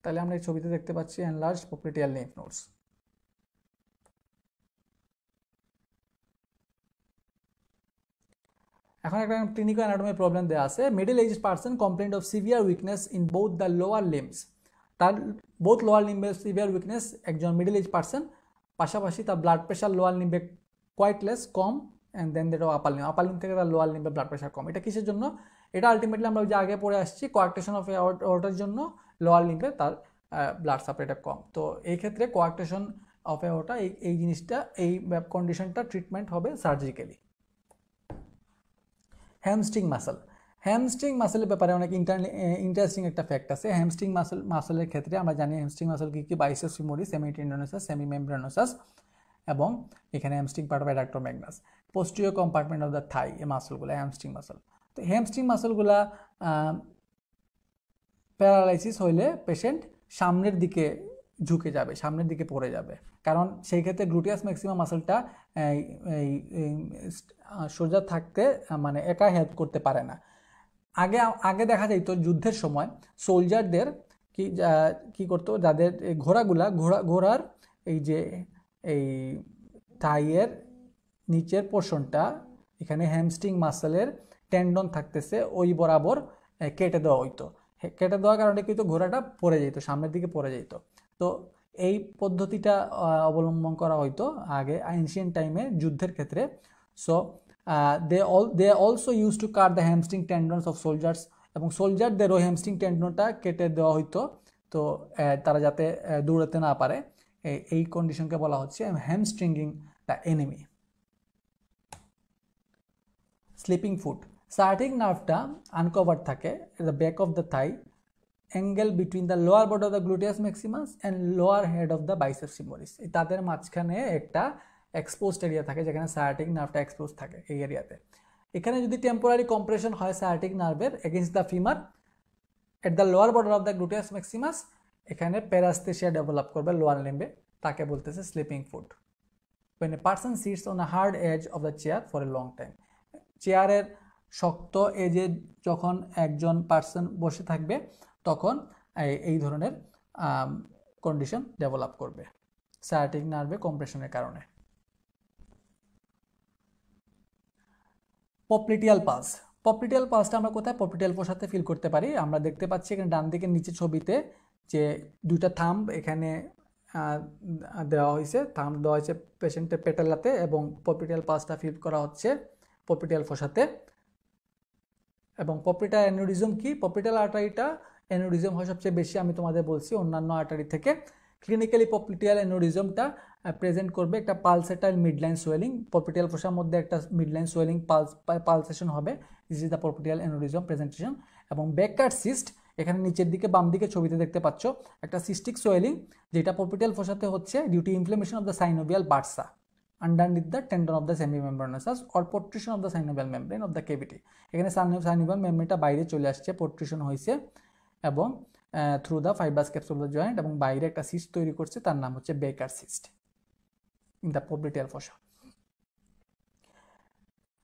তাহলে আমরা এই ছবিতে দেখতে পাচ্ছি enlarged popliteal lymph nodes. এখন একটা ক্লিনিক্যাল অ্যানাটমি প্রবলেম দেয়া আছে। Middle age person complaint of severe weakness in both the lower limbs. তার বোথ লোয়ার লিম্বের সিভিয়ার উইকনেস, একজন মিডল এজ পারসন, পাশাপাশি তার ব্লাড প্রেশার লোয়ার লিম্বে কোয়াইট লেস, কম, and then that upper limb থেকে তার লোয়ার লিম্বে ব্লাড প্রেশার কম। এটা কিসের জন্য? এটা আলটিমেটলি আমরা যে আগে পড়ে আসছি কোয়াক্টেশন অফ এওর্টার জন্য লোয়ার লিম্বে তার ব্লাড সাপ্লাইটা কম। তো এই ক্ষেত্রে কোয়াক্টেশন অফ এওর্টা এই জিনিসটা, এই কন্ডিশনটা ট্রিটমেন্ট হবে সার্জিক্যালি। হ্যামস্ট্রিং মাসল, হ্যামস্ট্রিং মাসেলের ব্যাপারে অনেক ইন্টারেস্টিং একটা ফ্যাক্ট আছে। হ্যামস্ট্রিং মাসলের ক্ষেত্রে আমরা জানি হ্যামস্ট্রিং মাসল কি biceps femoris, semitendinosus, semi membranosus, এবং এখানে hamstring part of adductor magnus, posterior compartment of the thigh, এই মাসলগুলো হ্যামস্ট্রিং মাসল। তো হ্যামস্ট্রিং মাসলগুলা প্যারালাইসিস হইলে পেশেন্ট সামনের দিকে ঝুঁকে যাবে, সামনের দিকে পড়ে যাবে, কারণ সেই ক্ষেত্রে গ্লুটিয়াস ম্যাক্সিমাম মাসলটা সোজা থাকতে মানে একা হেল্প করতে পারে না। আগে দেখা যেত যুদ্ধের সময় সোলজারদের কি করতো, যাদের ঘোড়ার এই যে এই থাইয়ের নিচের পোর্শনটা, এখানে হ্যামস্ট্রিং মাসলের টেন্ডন থাকতেছে, ওই বরাবর কেটে দেওয়া হইতো। কেটে দেওয়ার কারণে কিন্তু ঘোড়াটা পড়ে যেত, সামনের দিকে পড়ে যেত। তো এই পদ্ধতিটা অবলম্বন করা হইতো আগে এনশিয়েন্ট টাইমে যুদ্ধের ক্ষেত্রে। So they also use to cut the hamstring tendons of soldiers, এবং সোলজারদেরও হ্যামস্ট্রিং টেন্ডনটা কেটে দেওয়া হইতো, তো তারা যাতে দৌড়াতে না পারে। এই কন্ডিশনকে বলা হচ্ছে hamstringing the enemy. Sleeping foot, sciatic নার্ভটা আনকভার থাকে the back of the thigh, angle between the lower body of the gluteus maximus and lower head of the biceps femoris. তাদের মাঝখানে একটা এক্সপোজড এরিয়া থাকে যেখানে সায়াটিক নার্ভটা এক্সপোজ থাকে এই এরিয়াতে। এখানে যদি টেম্পোরারি কম্প্রেশন হয় সায়াটিক নার্ভের against the femur at the lower border of the gluteus Maximus, এখানে প্যারাস্থেসিয়া ডেভেলপ করবে লোয়ার লিম্বে, তাকে বলতেছে sleeping foot. when a person sits on a hard edge of the chair for a long time, চেয়ারের শক্ত এজে যখন একজন পার্সন বসে থাকবে তখন এই ধরনের কন্ডিশন ডেভেলপ করবে সায়াটিক নার্ভে কম্প্রেশনের কারণে। পপলিটিয়াল পালস, পপলিটিয়াল পালসটা আমরা কোথায় পপলিটিয়াল পোষাতে ফিল করতে পারি? আমরা দেখতে পাচ্ছি এখানে ডান দিকে নিচে ছবিতে যে দুইটা থাম্ব এখানে দেওয়া হয়েছে, থাম্ব দেওয়া হয়েছে পেশেন্টের পেটেলাতে, এবং পপলিটিয়াল পালসটা ফিল করা হচ্ছে পপলিটিয়াল পোষাতে। এবং পপলিটিয়াল অ্যানিউরিজম কি? পপলিটিয়াল আর্টারিটা অ্যানিউরিজম হয় সবচেয়ে বেশি, আমি তোমাদের বলছি, অন্যান্য আর্টারি থেকে। ক্লিনিক্যালি পপলিটিয়াল অ্যানিউরিজমটা প্রেজেন্ট করবে একটা পালসেটাইল মিডলাইন সোয়েলিং, পপলিটিয়াল ফোসার মধ্যে একটা মিডলাইন সোয়েলিং পালসেশন হবে, this is the popliteal aneurysm presentation. এবং ব্যাককার্ড সিস্ট, এখানে নিচের দিকে বাম দিকে ছবিতে দেখতে পাচ্ছ একটা সিস্টিক সোয়েলিং, যেটা পপলিটিয়াল ফোসাতে হচ্ছে due to inflammation of the synovial bursa, underneath the tendon of the semimembranosus or protrusion of the synovial membrane of the cavity এখানে synovial membraneটা বাইরে চলে আসছে protrusion হয়েছে এবং through the fibrous capsule of the joint এবং বাইরে একটা cyst তৈরি করছে তার নাম হচ্ছে বেকার cyst in the popliteal fossa.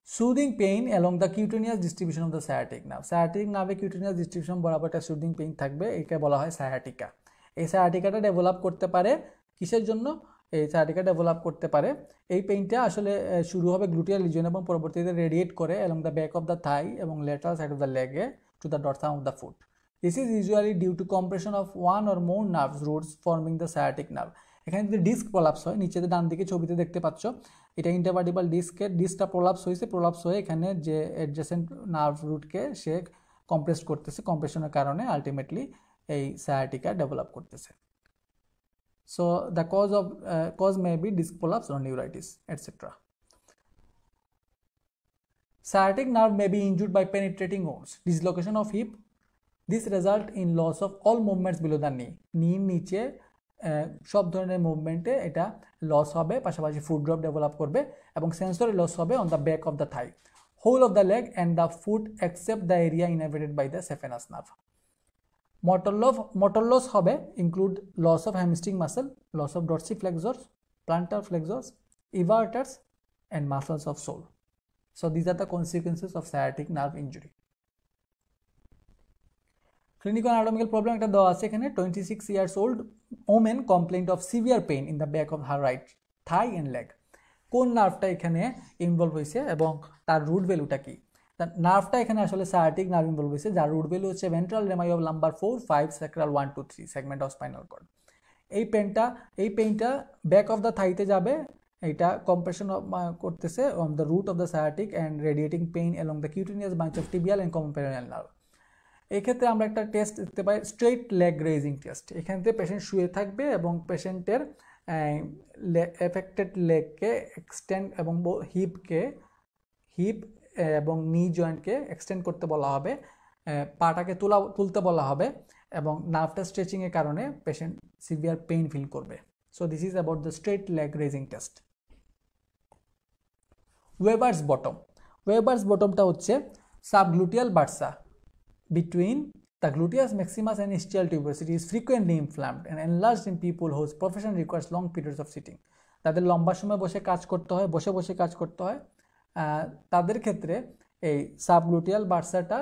Soothing pain along the cutaneous distribution of the sciatic nerve. Sciatic nerve cutaneous distribution বরাবর একটা সুদিং পেইন থাকবে, একে বলা হয় সায়াটিকা। এই সায়াটিকাটা ডেভেলপ করতে পারে কিসের জন্য? এই সায়াটিকা ডেভেলপ করতে পারে, এই পেইনটা আসলে শুরু হবে গ্লুটিয়াল রিজিয়ন এবং পরবর্তীতে রেডিয়েট করে along the back of the thigh এবং lateral side of the leg to the dorsum of the foot. This is usually due to compression of one or more nerve roots forming the sciatic nerve. এখানে যদি disc prolapse হয়, নিচে ডান দিকে ছবিতে দেখতে পাচ্ছ, এটা ইন্টারভার্টিবাল ডিস্কটা প্রলাপস হয়েছে, প্রলাপস হয়ে এখানে যে অ্যাডজেসেন্ট নার্ভ রুটকে সে কম্প্রেস করতেছে, কম্প্রেশনের কারণে আলটিমেটলি এই সায়াটিকা ডেভেলপ করতেছে। So the cause may be disc prolapse or neuritis etcetera. Sciatic nerve may be injured by penetrating wounds, dislocation of hip. This result in loss of all movements below the knee. নির নিচে সব ধরনের মুভমেন্টে এটা loss হবে, পাশাপাশি foot drop develop করবে এবং সেন্সরি লস হবে on the back of the thigh, whole of the leg and the foot except the area inhabited by the saphenous nerve. Motor loss হবে include loss of hamstring muscle, loss of dorsiflexors, plantar flexors, evertors and muscles of sole. So these are the consequences of sciatic nerve injury. Clinical anatomical problem একটা দেওয়া আছে এখানে, 26 years old woman complained of severe pain in the back of her right thigh and leg. কোন নার্ভটা এখানে involve হয়েছে এবং তার root ভ্যালুটা কি? তার নার্ভটা এখানে আসলে সায়াটিক নার্ভ ইনভলভ হয়েছে, যার রুট ভ্যালু হচ্ছে ventral rami of lumbar 4, 5, sacral 1 to 3 segment of spinal cord. এই পেইনটা ব্যাক অফ দ্য থাইতে যাবে, এটা কম্প্রেশন করতেছে on the root of the sciatic and radiating pain along the cutaneous branch of tibial and common perineal nerve. এই ক্ষেত্রে আমরা একটা টেস্ট দেখতে পাই, স্ট্রেট লেগ রেজিং টেস্ট। এখানে পেশেন্ট শুয়ে থাকবে এবং পেশেন্টের এফেক্টেড লেগকে এক্সটেন্ড এবং হিপ এবং নি জয়েন্টকে এক্সটেন্ড করতে বলা হবে, পাটাকে তুলতে বলা হবে এবং নার্ভটা স্ট্রেচিংয়ের কারণে পেশেন্ট সিভিয়ার পেইন ফিল করবে। So this is about the straight leg raising test. Weaver's bottom. Weaver's বটমটা হচ্ছে subgluteal bursa between the gluteus maximus and ischial tuberosity is frequently inflamed and enlarged in people whose profession requires long periods of sitting. তাদের লম্বা সময় বসে কাজ করতে হয়, বসে কাজ করতে হয়, তাদের ক্ষেত্রে এই সাবগ্লুটিয়াল বার্সাটা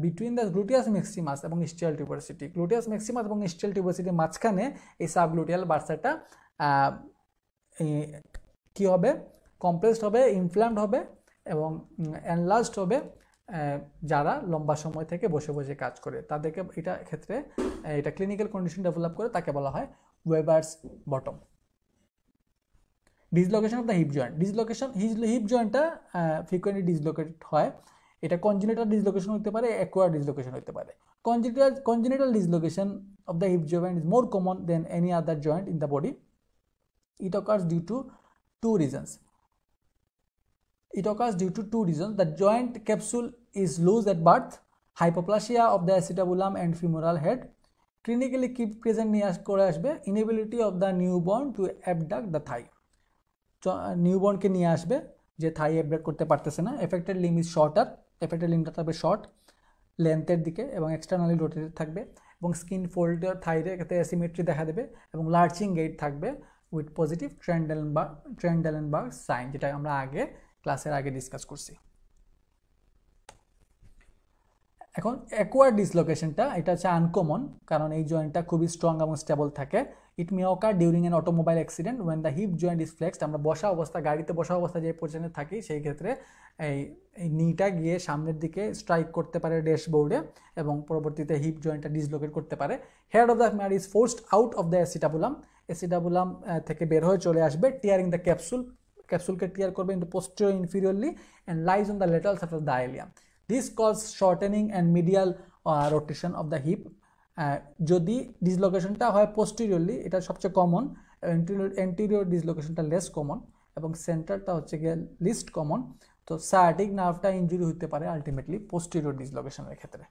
বিটুইন দ্য গ্লুটিয়াস ম্যাক্সিমাস এবং ইস্টিয়াল টিউবারসিটি, গ্লুটিয়াস ম্যাক্সিমাস এবং ইস্টিয়াল টিউবারসিটির মাঝখানে এই সাবগ্লুটিয়াল বার্সাটা কি হবে? কমপ্রেসড হবে, ইনফ্ল্যামড হবে এবং এনলার্জড হবে। যারা লম্বা সময় থেকে বসে কাজ করে তাদেরকে এটা ক্ষেত্রে এটা ক্লিনিক্যাল কন্ডিশন ডেভেলপ করে, তাকে বলা হয় weaver's bottom. Dislocation of the hip joint. Hip জয়েন্টটা ফ্রিকোয়েন্টলি ডিসলোকেটেড হয়, এটা কনজেনিটাল ডিসলোকেশন হতে পারে, অ্যাকোয়ার্ড ডিসলোকেশন হতে পারে। Congenital dislocation of the hip joint is more common than any other joint in the body. It occurs due to two reasons. The joint capsule is loose at birth, hypoplasia of the acetabulum and femoral head, clinically keep present নিয়ে করে আসবে, inability of the newborn to abduct the thigh. নিউবর্নকে নিয়ে আসবে যে থাই abduct করতে পারতেছে না। Affected limb is shorter, affected লিম্বটা থাকবে শর্ট লেন্থের দিকে এবং এক্সটার্নালি রোটেটেড থাকবে এবং স্কিন ফোল্ডের থাইরে ক্ষেত্রে অ্যাসিমেট্রি দেখা দেবে এবং লার্চিং গেট থাকবে উইথ পজিটিভ ট্রেন্ডেলেনবার্গ সাইন, যেটা আমরা ক্লাসের আগে ডিসকাস করছি। এখন অ্যাকোয়ার্ড ডিসলোকেশনটা, এটা হচ্ছে আনকমন, কারণ এই জয়েন্টটা খুবই স্ট্রং এবং স্টেবল থাকে। It may occur during an automobile accident when the hip joint is flexed. আমরা গাড়িতে বসা অবস্থা যে পজিশনে থাকি সেই ক্ষেত্রে এই নিটা গিয়ে সামনের দিকে স্ট্রাইক করতে পারে ড্যাশবোর্ডে এবং পরবর্তীতে হিপ জয়েন্টটা ডিসলোকেট করতে পারে। Head of the femur is forced out of the acetabulum থেকে বের হয়ে চলে আসবে, টিয়ারিং দ্য ক্যাপসুলকে টিয়ার করবে into posterior inferiorly and lies on the lateral surface of the ilium. This causes shortening and medial rotation of the hip. যদি ডিসলোকেশনটা হয় posteriorly, এটা সবচেয়ে কমন, এন্টিরিয়র ডিসলোকেশনটা লেস কমন এবং সেন্টারটা হচ্ছে গিয়ে লিস্ট কমন। তো সায়াটিক নার্ভটা ইনজুরি হতে পারে আলটিমেটলি পোস্টেরিয়র ডিসলোকেশনের ক্ষেত্রে।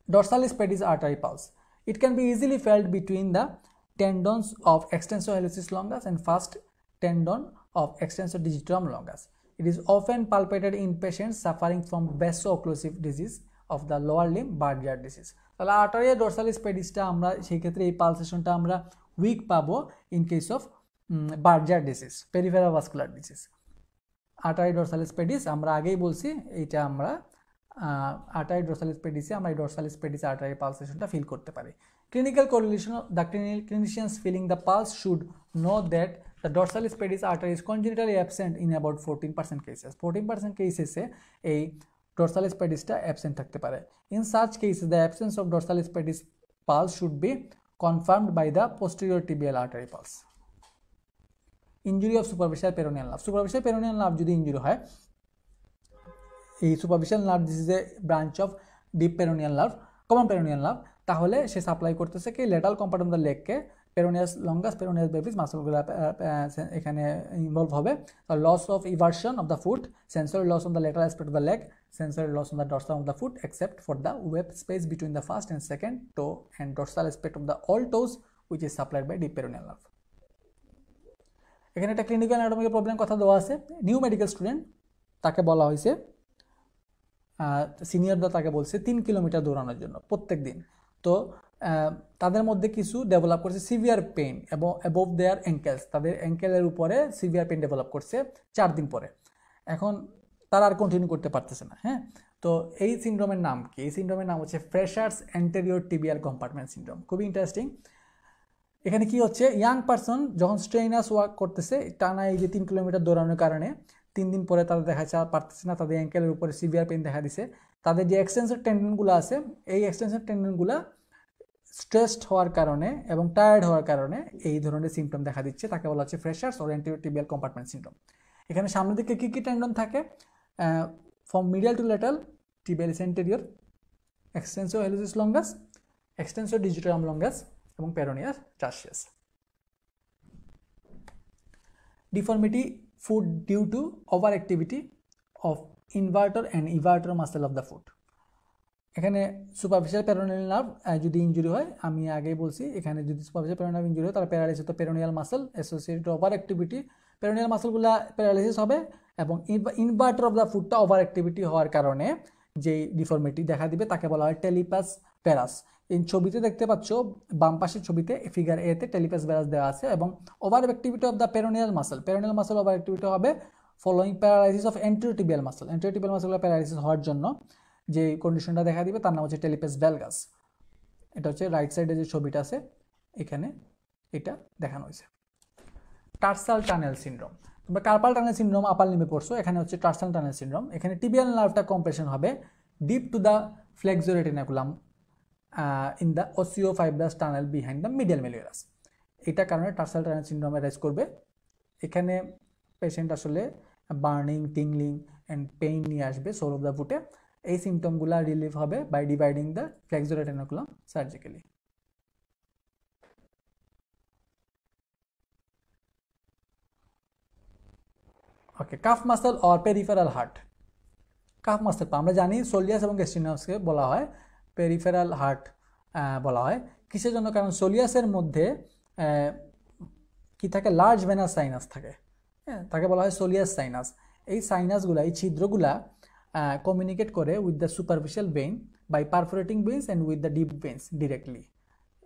Dorsalis pedis artery pulse. It can be easily felt between the tendons of extensor hallucis longus and first tendon of extensor digitorum longus. It is often palpated in patients suffering from vaso-occlusive disease of the lower limb, Barger disease. তাহলে আর্টারিয়া ডরসালিস পেডিসটা আমরা সেই ক্ষেত্রে এই পালসেশনটা আমরা weak পাবো in case of Buerger disease, peripheral vascular disease. Artery dorsalis pedis আমরা আগেই বলছি, এইটা আমরা আর্টারি ডরসালিস পেডিসে আমরা এই ডরসালিস পেডিস আর্টারি পালসেশনটা ফিল করতে পারি। Clinical correlation, the clinicians feeling the pulse should know that the dorsalis pedis artery is congenitally absent in about 14% cases. 14% cases এই dorsalis pedisটা absent থাকতে পারে। In such cases the absence of dorsalis pedis pulse should be confirmed by the posterior tibial artery pulse. Injury of superficial peroneal nerve. Superficial peroneal nerve যদি injury হয়, এই superficial nerve this is a branch of deep peroneal nerve, common peroneal nerve, তাহলে সে supply করতেছে কি lateral compart of the লেগকে, peroneus longus, peroneus brevis মাসলগুলো এখানে ইনভলভ হবে। Loss of eversion of the foot, sensory loss on the lateral aspect of the leg, sensory loss on the dorsal of the foot except for the web space between the first and second toe and dorsal aspect of the all toes which is supplied by deep peroneal nerve. এখানে একটা clinical anatomical problem কথা দেওয়া আছে। New medical student, তাকে বলা হয়েছে সিনিয়ররা তাকে বলছে 3 কিলোমিটার দৌড়ানোর জন্য প্রত্যেক দিন। তো তাদের মধ্যে কিছু ডেভেলপ করছে সিভিয়ার পেইন এবং অ্যাবোভ দেয়ার অ্যাঙ্কেলস, তাদের অ্যাঙ্কেলের উপরে সিভিয়ার পেইন ডেভেলপ করছে 4 দিন পরে। এখন তারা আর কন্টিনিউ করতে পারতেছে না। হ্যাঁ, তো এই সিনড্রোমের নাম কি? এই সিনড্রোমের নাম হচ্ছে freshers anterior tibial compartment syndrome. খুবই ইন্টারেস্টিং। এখানে কি হচ্ছে, ইয়াং পারসন যখন স্ট্রেনার্স ওয়ার্ক করতেছে টানা এই যে 3 কিলোমিটার দৌড়ানোর কারণে 3 দিন পরে তাদের দেখা যাচ্ছে পারতেছে না, তাদের অ্যাঙ্কেলের উপরে সিভিয়ার পেইন দেখা দিছে। তাদের যে এক্সটেন্সর টেন্ডনগুলো আছে, এই এক্সটেন্সর টেন্ডনগুলো স্ট্রেসড হওয়ার কারণে এবং টায়ার্ড হওয়ার কারণে এই ধরনের সিমটম দেখা দিচ্ছে, তাকে বলা হচ্ছে freshers or anterior tibial compartment syndrome. এখানে সামনের দিকে কী কী টেন্ডন থাকে? From medial to lateral, tibialis anterior, extensor hallucis longus, extensor digitorum longus এবং peroneus tertius. Deformity foot due to overactivity of invertor and evertor muscle of the foot. এখানে superficial peroneal nerve যদি injury হয়, আমি আগেই বলছি এখানে যদি superficial peroneal nerve injury হয় তাহলে প্যারালাইসিস তো peroneal muscle associated over activity, peroneal মাসলগুলো প্যারালাইসিস হবে এবং ইনভার্টার অফ দ্য ফুটটা ওভার অ্যাক্টিভিটি হওয়ার কারণে যেই ডিফর্মিটি দেখা দিবে তাকে বলা হয় টেলিপাস প্যারাস। এই ছবিতে দেখতে পাচ্ছ, বাম পাশের ছবিতে ফিগার এ তে টেলিপাস প্যারাস দেওয়া আছে এবং over activity of the peroneal muscle over activity হবে following paralysis of anterior tibial muscle. Anterior tibial মাসলগুলো প্যারালাইসিস হওয়ার জন্য যে কন্ডিশনটা দেখা দিবে তার নাম হচ্ছে টেলিপাস ভ্যালগাস। এটা হচ্ছে রাইট সাইডে যে ছবিটা আছে এখানে এটা দেখানো হয়েছে। টার্সাল টানেল সিনড্রোম, তোমরা কার্পাল টানেল সিনড্রোম আপার লিম্বে পড়ছো, এখানে হচ্ছে টার্সাল টানেল সিনড্রোম। এখানে টিবিয়াল নার্ভটা কম্প্রেশন হবে deep to the flexor retinaculum in the osteofibrous tunnel behind the medial malleolus. এটা কারণে টার্সাল টানেল সিনড্রোম অ্যারাইজ করবে। এখানে পেশেন্ট আসলে বার্নিং, টিংলিং অ্যান্ড পেইন নিয়ে আসবে সোল অফ দ্য ফুটে। এই সিমটমগুলো রিলিভ হবে by dividing the flexor retinaculum surgically. Okay, calf muscle or peripheral heart. Calf muscle আমরা জানি সোলিয়াস এবং গ্যাস্ট্রিনাসকে বলা হয় পেরিফেরাল হার্ট বলা হয়। কিসের জন্য? কারণ সোলিয়াসের মধ্যে কি থাকে, লার্জ ভেনাস সাইনাস থাকে, হ্যাঁ, তাকে বলা হয় সোলিয়াস সাইনাস। এই সাইনাসগুলা, এই ছিদ্রগুলা কমিউনিকেট করে with the superficial vein by perforating veins and with the deep veins directly.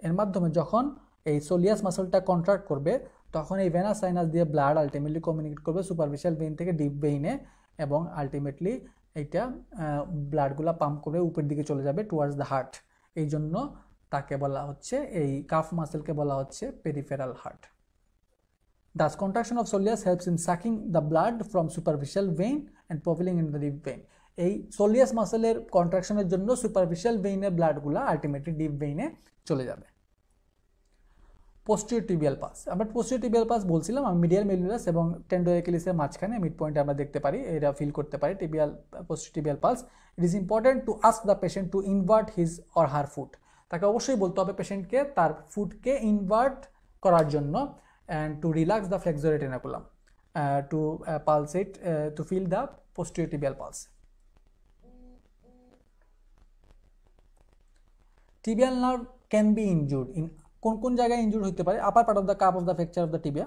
এর মাধ্যমে যখন এই সোলিয়াস মাসলটা কন্ট্রাক্ট করবে তখন এই ভেনাস সাইনাস দিয়ে ব্লাড আলটিমেটলি কমিউনিকেট করবে সুপারফিশিয়াল ভেইন থেকে ডিপ ভেইনে এবং আলটিমেটলি এইটা ব্লাডগুলা পাম্প করে উপরের দিকে চলে যাবে টুয়ার্ডস দ্য হার্ট। এই জন্য তাকে বলা হচ্ছে, এই কাফ মাসলকে বলা হচ্ছে peripheral heart. Thus, contraction of soleus helps in sucking the blood from superficial vein and propelling into the deep vein. এই সোলিয়াস মাসলের কন্ট্রাকশনের জন্য সুপারফিশিয়াল ভেইনের ব্লাডগুলো আলটিমেটলি ডিপ ভেইনে চলে যাবে। পোস্টিরিয়র টিবিয়াল পাস, আমরা পোস্টিরিয়র টিবিয়াল পাস বলছিলাম, আমি medial মেলিয়ারাস এবং টেন্ডোএকিলিসের মাঝখানে mid পয়েন্টে আমরা দেখতে পারি, এটা ফিল করতে পারি posterior tibial pass. It is important to ask the patient to invert his or her foot. তাকে অবশ্যই বলতে হবে পেশেন্টকে তার ফুটকে ইনভার্ট করার জন্য and to relax the flexor retinaculum to pulsate to feel the posterior tibial pulse. Tibial nerve can be injured in কোন কোন জায়গায় ইনজুরি হতে পারে? Upper part of the calf of the fracture of the tibia,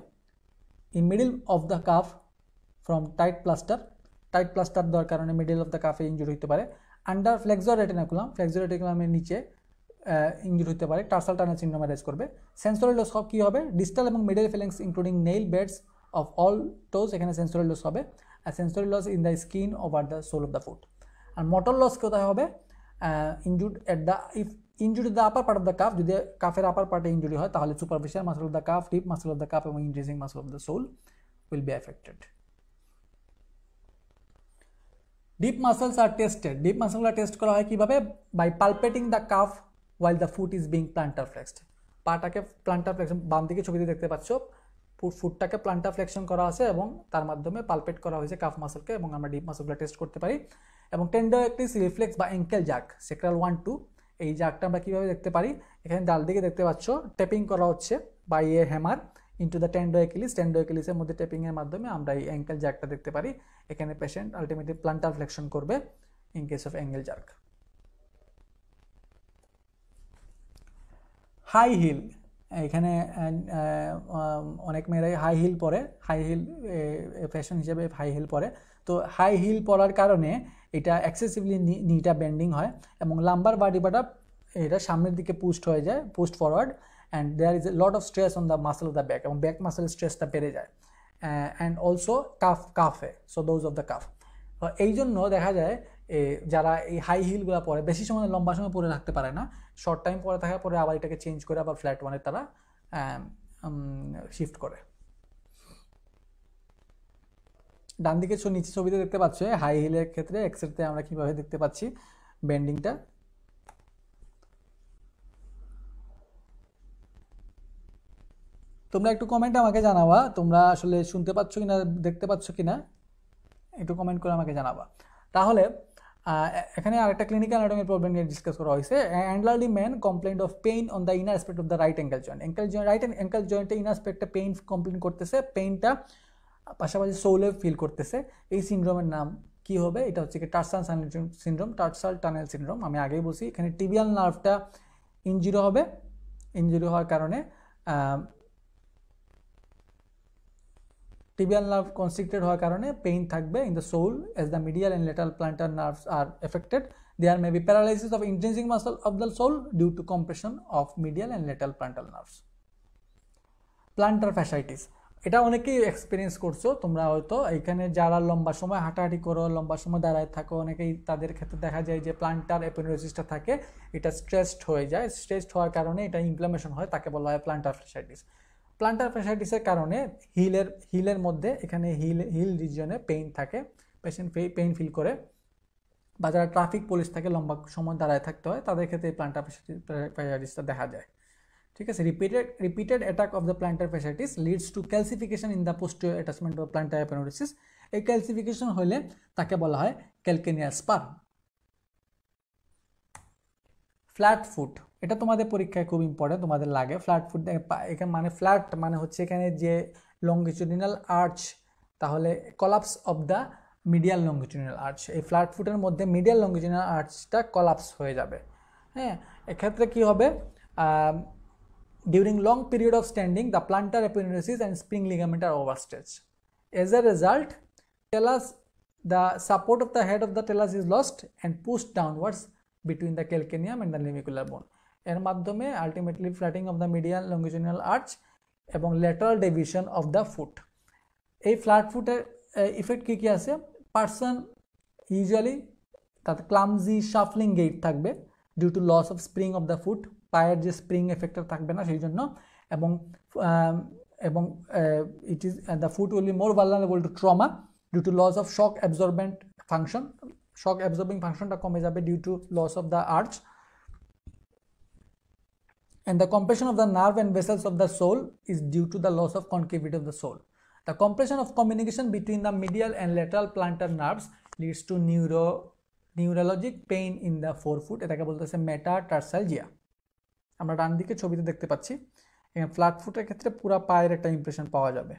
in middle of the calf from tight plaster দেওয়ার কারণে middle of the কাফে injury হতে পারে। আন্ডার ফ্লেক্সর রেটিনাকুলামের নিচে ইনজুরি হতে পারে, টার্সাল টানেল সিনড্রোম অ্যারাইজ করবে। সেন্সরি লস কী হবে? ডিস্টাল এবং middle feelings including nail beds of all toes, এখানে সেন্সরি লস হবে। আর sensory loss in the skin over the sole of the foot. আর মোটর লস কোথায় হবে? Injured at the injury the upper part of the calf, যদি কাফের upper পার্টে injury হয় তাহলে superficial muscle of the calf, deep muscle of the calf এবং increasing muscle of the sole will be affected. Deep muscles are tested. ডিপ মাসলগুলো test করা হয় কিভাবে? By palpating the calf while the foot is being plantar flexed. পাটাকে plantar flexion, বাম দিকে ছবিতে দেখতে পাচ্ছ, ফুটটাকে প্লান্টার ফ্লেকশন করা আছে এবং তার মাধ্যমে পালপেট করা হয়েছে কাফ মাসলকে, এবং আমরা ডিপ মাসলগুলো টেস্ট করতে পারি। এবং টেন্ডারক্লিস রিফ্লেক্স বা অ্যাঙ্কেল জাক, সেক্রাল 1-2, এই জাকটা আমরা কীভাবে দেখতে পারি? এখানে ডাল দিকে দেখতে পাচ্ছ টেপিং করা হচ্ছে by a hammer into the টেন্ডোএকিলিসের মধ্যে টেপিংয়ের মাধ্যমে আমরা এই অ্যাঙ্কেল জাকটা দেখতে পারি। এখানে পেশেন্ট আলটিমেটলি প্লান্টার ফ্লেকশন করবে in case of ankle jerk. High heel, এখানে অনেক মেয়েরাই হাই হিল পরে, হাই হিল ফ্যাশন হিসেবে হাই হিল পরে। তো হাই হিল পরার কারণে এটা এক্সেসিভলি নিটা বেন্ডিং হয় এবং লাম্বার বাটা এটা সামনের দিকে পুস্ট হয়ে যায়, pushed forward, and there is a lot of stress on the muscle of the back, এবং ব্যাক মাসেলের স্ট্রেসটা বেড়ে যায়, অ্যান্ড অলসো কাফে, so those of the calf. এই জন্য দেখা যায় যারা এই হাই হিলগুলো পরে বেশি সময়, লম্বা সময় পরে থাকতে পারে না, শর্ট টাইম পরে থাকার পরে আবার এটাকে চেঞ্জ করে আবার ফ্ল্যাট ওয়ানে তারা শিফট করে। ডান দিকে নিচে ছবিতে দেখতে পাচ্ছ হাই হিলের ক্ষেত্রে এক্সরেতে আমরা কিভাবে দেখতে পাচ্ছি বেন্ডিংটা। তোমরা একটু কমেন্টে আমাকে জানাবা তোমরা আসলে শুনতে পাচ্ছ কিনা, দেখতে পাচ্ছ কিনা, একটু কমেন্ট করে আমাকে জানাবা। তাহলে এখানে আরেকটা ক্লিনিক্যাল অ্যানাটমি প্রবলেম নিয়ে ডিসকাস করা হয়েছে। Elderly man complain of pain on the inner aspect of the right ankle joint. Right ankle জয়েন্টে ইনার অ্যাসপেক্টে পেইন কমপ্লেইন করতেছে, পেইনটা পাশাপাশি সোলে ফিল করতেছে। এই সিনড্রোমের নাম কি হবে? এটা হচ্ছে কি tarsal syndrome, tarsal tunnel syndrome. আমি আগেই বলছি এখানে টিবিয়াল নার্ভটা ইনজুরি হবে, ইনজুরি হওয়ার কারণে টিবিয়াল নার্ভ কনস্ট্রিক্টেড হওয়ার কারণে পেইন থাকবে in the sole as the medial and lateral plantar nerves are affected. There may be paralysis of intrinsic muscle of the sole due to compression of medial and lateral plantar nerves. Plantar fasciitis, এটা অনেকেই experience করছো তোমরা হয়তো। এখানে যারা লম্বা সময় হাঁটাহাঁটি করো, লম্বা সময় দাঁড়ায় থাকো, অনেকেই তাদের ক্ষেত্রে দেখা যায় যে প্লান্টার অ্যাপেন্ডিসাইটিসটা থাকে, এটা স্ট্রেসড হয়ে যায়। স্ট্রেসড হওয়ার কারণে এটা ইনফ্লামেশন হয়, তাকে বলা হয় প্লান্টার ফ্যাসাইটিস। প্লান্টার ফ্যাসাইটিসের কারণে হিলের মধ্যে এখানে হিল রিজিয়নে পেইন থাকে, পেশেন্ট পেইন ফিল করে, বা যারা ট্রাফিক পুলিশ থাকে লম্বা সময় দাঁড়ায় থাকতে হয় তাদের ক্ষেত্রে এই প্লান্টার ফ্যাসাইটিসটা দেখা যায়। ঠিক আছে, repeated attack of the plantar fasciitis leads to calcification in the posterior attachment of plantar appendicitis. এই ক্যালসিফিকেশন হলে তাকে বলা হয় ক্যালকেনিয়াস স্পার্ম। ফ্ল্যাট ফুট, এটা তোমাদের পরীক্ষায় খুব ইম্পর্টেন্ট, তোমাদের লাগে। ফ্ল্যাট ফুট এখানে মানে ফ্ল্যাট মানে হচ্ছে এখানে যে লঙ্গিচুডিনাল আর্চ, তাহলে collapse of the medial longitudinal arch. এই ফ্ল্যাট ফুটের মধ্যে মিডিয়াল লঙ্গিচুডিনাল আর্চটা কলাপস হয়ে যাবে। হ্যাঁ, এক্ষেত্রে কি হবে? During long period of standing, the plantar epineurisis and spring ligament are overstretched. As a result, the support of the head of the talus is lost and pushed downwards between the calcaneum and the navicular bone. এর মাধ্যমে ultimately flattening of the medial longitudinal arch এবং lateral deviation of the foot. এই flat ফুটের effect কি কি আছে? Person usually তার clumsy shuffling gate থাকবে due to loss of spring of the foot, পায়ের যে স্প্রিং এফেক্টটা থাকবে না সেই জন্য, এবং ইট is the foot will be more vulnerable two trauma due to loss of shock absorbent function. Shock absorbing ফাংশনটা কমে যাবে due to loss of the arch, and the compression of the nerve and vessels of the sole is due to the loss of concavity of the sole. The compression of communication between the medial and lateral plantar nerves leads to neurologic pain in the forefoot. এটাকে বলতেছে মেটাটার্সালজিয়া। আমরা ডান দিকে ছবিতে দেখতে পাচ্ছি, এখানে flat ফুটের ক্ষেত্রে পুরো পায়ের একটা ইমপ্রেশন পাওয়া যাবে।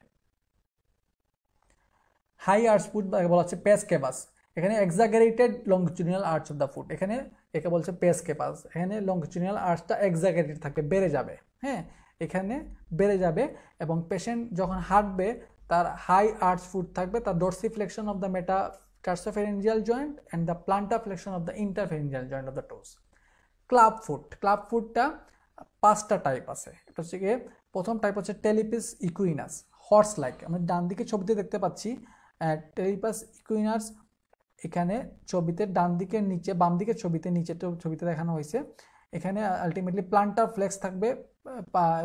হাই আর্চ ফুট বলা হচ্ছে পেস কেপাস। এখানে এক্সাগারেটেড লংজিচুডিনাল আর্চ অফ দ্য ফুট, এখানে একে বলছে পেস কেপাস। এখানে লংজিচুডিনাল আর্চটা এক্সাগারেটেড থাকবে, বেড়ে যাবে। হ্যাঁ, এখানে বেড়ে যাবে এবং পেশেন্ট যখন হাঁটবে তার হাই আর্চ ফুট থাকবে, তার dorsiflexion of the metatarsophalangeal joint and the plantar flexion of the interphalangeal joint of the toes. Club ফুটটা 5টা টাইপ আছে। এটা হচ্ছে গিয়ে প্রথম টাইপ হচ্ছে টেলিপিস ইকুইনাস, হর্স লাইক। আমরা ডান দিকে ছবিতে দেখতে পাচ্ছি টেলিপাস ইকুইনাস, এখানে ছবিতে ডান দিকের নিচে, বাম দিকের ছবিতে নিচে ছবিতে দেখানো হয়েছে। এখানে আলটিমেটলি প্লান্টার ফ্লেক্স থাকবে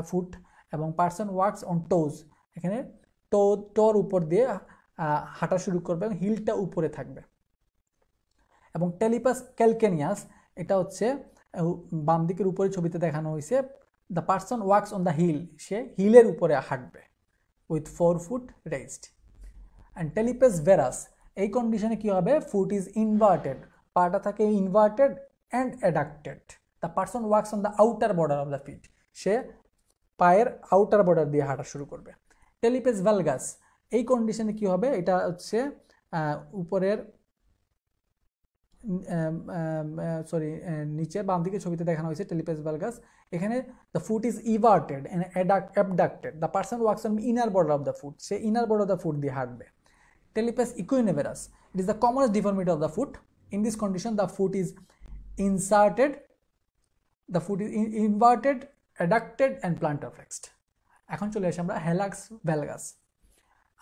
ফুট এবং পার্সন ওয়ার্কস অন টোজ, এখানে টোর উপর দিয়ে হাঁটা শুরু করবে এবং হিলটা উপরে থাকবে। এবং টেলিপাস ক্যালকেনিয়াস, এটা হচ্ছে বাম দিকের উপরে ছবিতে দেখানো হয়েছে, the person works on the heel, সে হিলের উপরে হাঁটবে with 4 foot rest. And talipes varus, এই কন্ডিশনে কি হবে, ফুট ইজ ইনভার্টেড, পাটা থাকে inverted and adducted, the person works on the outer border of the feet, সে পায়ের আউটার বর্ডার দিয়ে হাঁটা শুরু করবে। টেলিপাস ভ্যালগাস, এই কন্ডিশনে কি হবে, এটা হচ্ছে উপরের নিচে বাম দিকে ছবিতে দেখানো হয়েছে টেলিপাস ভ্যালগাস, এখানে the foot is everted and abducted, the person works on inner border of the foot, সে inner border of the foot দিয়ে হাঁটবে। Talipes equineverus, it is the commonest deformity of the foot. In this condition, the foot is inverted, adducted and plantar flexed. এখন চলে আসি আমরা হেলাক্স ভ্যালগাস।